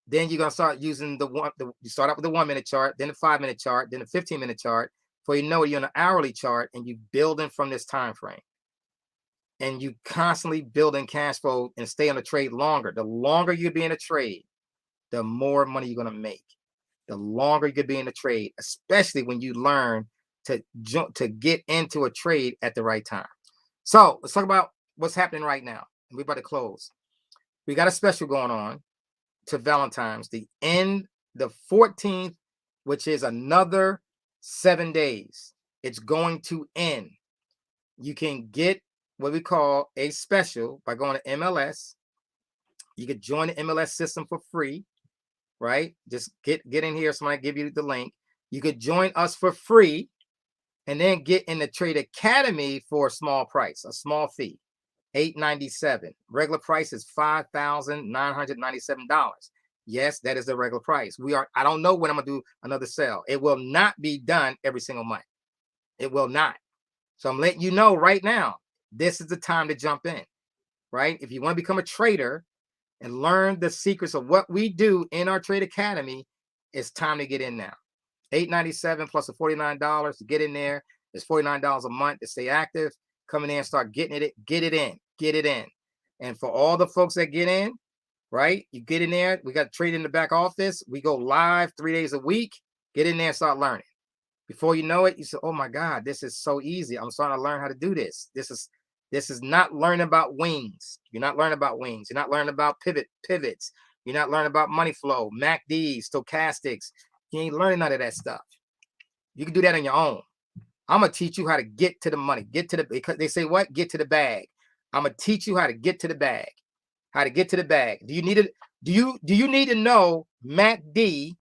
then you're going to start using you start out with the 1 minute chart, then the 5 minute chart, then the 15 minute chart. Before you know it, you're on an hourly chart, and you're building from this time frame. And you constantly building cash flow and stay on the trade longer. The longer you be in a trade, the more money you're going to make. The longer you could be in the trade, especially when you learn to get into a trade at the right time. So let's talk about what's happening right now. We're about to close. We got a special going on to Valentine's, the 14th, which is another 7 days. It's going to end. You can get what we call a special by going to MLS. You could join the MLS system for free, right? Just get in here. Somebody give you the link. You could join us for free, and then get in the Trade Academy for a small price, a small fee, $897. Regular price is $5,997. Yes, that is the regular price. I don't know when I'm gonna do another sale. It will not be done every single month. It will not. So I'm letting you know right now, this is the time to jump in, right? If you want to become a trader and learn the secrets of what we do in our Trade Academy, it's time to get in now. $897 plus the $49 to get in there. It's $49 a month to stay active. Come in there and start get it in. And for all the folks that get in, right? You get in there. We got trade in the back office. We go live 3 days a week. Get in there and start learning. Before you know it, you say, "Oh my God, this is so easy. I'm starting to learn how to do this." This is not learning about wings. You're not learning about wings. You're not learning about pivots. You're not learning about money flow, MACD, stochastics. You ain't learning none of that stuff. You can do that on your own. I'm gonna teach you how to get to the money, because they say what? Get to the bag. I'm gonna teach you how to get to the bag. How to get to the bag. Do you need to know MACD?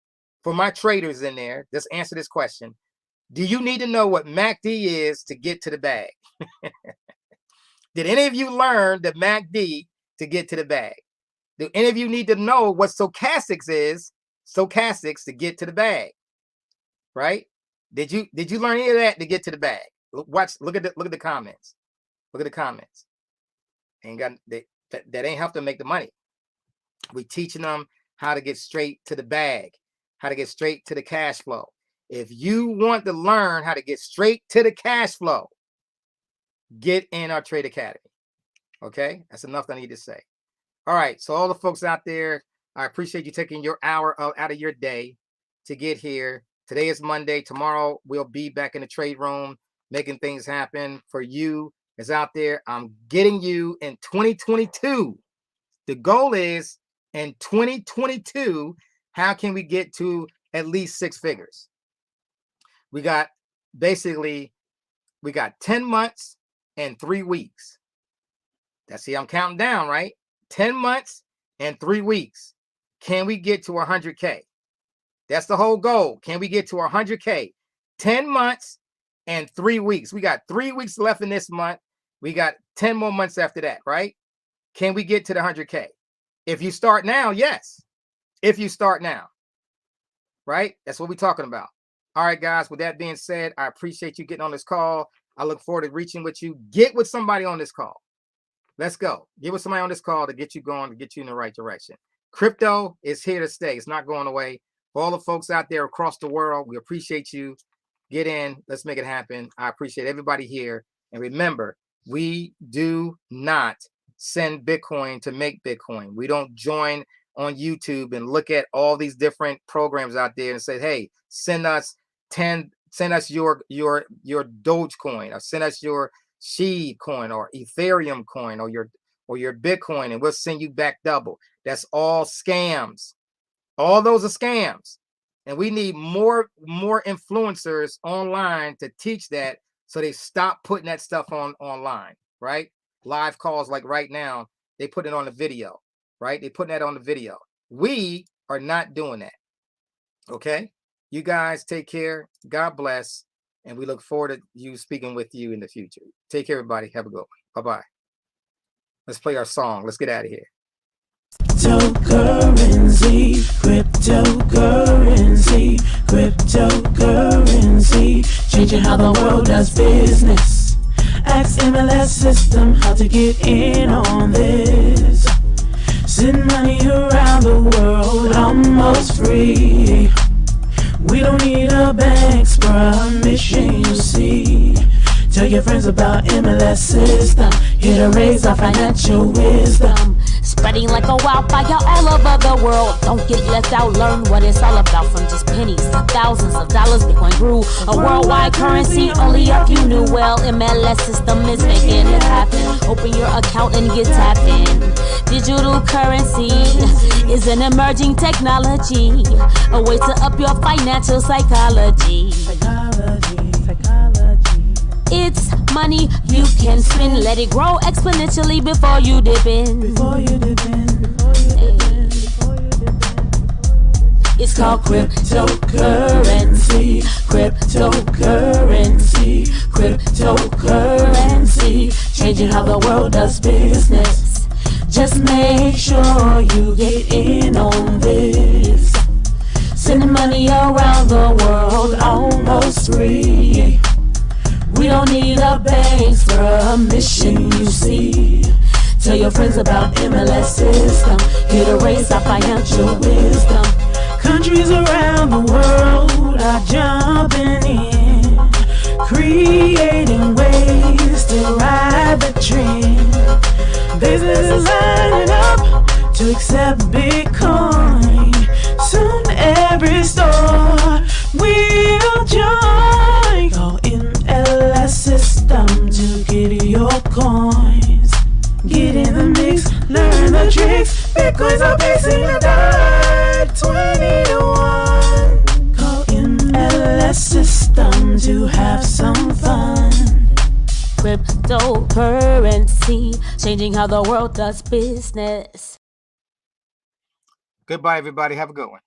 For my traders in there, just answer this question. Do you need to know what MACD is to get to the bag? Did any of you learn the MACD to get to the bag? Do any of you need to know what stochastics is? Stochastics to get to the bag, right? Did you learn any of that to get to the bag? Look at the comments. Look at the comments. That ain't help them make the money. We teaching them how to get straight to the bag, how to get straight to the cash flow. If you want to learn how to get straight to the cash flow, get in our Trade Academy. Okay, that's enough I need to say. All right, so all the folks out there, I appreciate you taking your hour out of your day to get here. Today is Monday. Tomorrow we'll be back in the trade room making things happen for you is out there. I'm getting you in 2022. The goal is in 2022, how can we get to at least 6 figures? We got 10 months and 3 weeks. See, I'm counting down, right? 10 months and 3 weeks. Can we get to 100K? That's the whole goal. Can we get to 100K? 10 months and 3 weeks. We got 3 weeks left in this month. We got 10 more months after that, right? Can we get to the 100K? If you start now, yes. If you start now, right? That's what we're talking about. All right, guys, with that being said, I appreciate you getting on this call. I look forward to reaching with you. Get with somebody on this call. Let's go. Get with somebody on this call to get you going, to get you in the right direction. Crypto is here to stay. It's not going away. For all the folks out there across the world, we appreciate you. Get in. Let's make it happen. I appreciate everybody here. And remember, we do not send Bitcoin to make Bitcoin. We don't join on YouTube and look at all these different programs out there and say, hey, send us your Dogecoin, or send us your Seed coin or Ethereum coin or your Bitcoin, and we'll send you back double. That's all scams. All those are scams. And we need more influencers online to teach that, so they stop putting that stuff online, right? Live calls like right now, they put it on the video, right? They putting that on the video. We are not doing that. Okay? You guys take care. God bless. And we look forward to you speaking with you in the future. Take care, everybody. Have a good one. Bye-bye. Let's play our song. Let's get out of here. Cryptocurrency, cryptocurrency, cryptocurrency, changing how the world does business. Ask MLS system how to get in on this. Send money around the world almost free. We don't need a bank's permission, you see. Tell your friends about MLS system, here to raise our financial wisdom. Spreading like a wildfire all over the world. Don't get left out, learn what it's all about. From just pennies to thousands of dollars, Bitcoin grew a worldwide currency. Only a few knew well. MLS system is making it happen. Open your account and get tapped in. Digital currency is an emerging technology, a way to up your financial psychology. It's money you can spend. Let it grow exponentially before you dip in. It's called cryptocurrency, cryptocurrency, cryptocurrency, changing how the world does business. Just make sure you get in on this. Sending money around the world almost free. We don't need a bank's permission, you see. Tell your friends about MLS system, here to raise our financial wisdom. Countries around the world are jumping in, creating ways to ride the trend. Businesses lining up to accept Bitcoin. Soon every store will join. Call MLS system to get your coins. Get in the mix, learn the tricks. Bitcoins are facing the tide, 20 to 1. Call MLS system to have some fun. Cryptocurrency, changing how the world does business. Goodbye, everybody. Have a good one.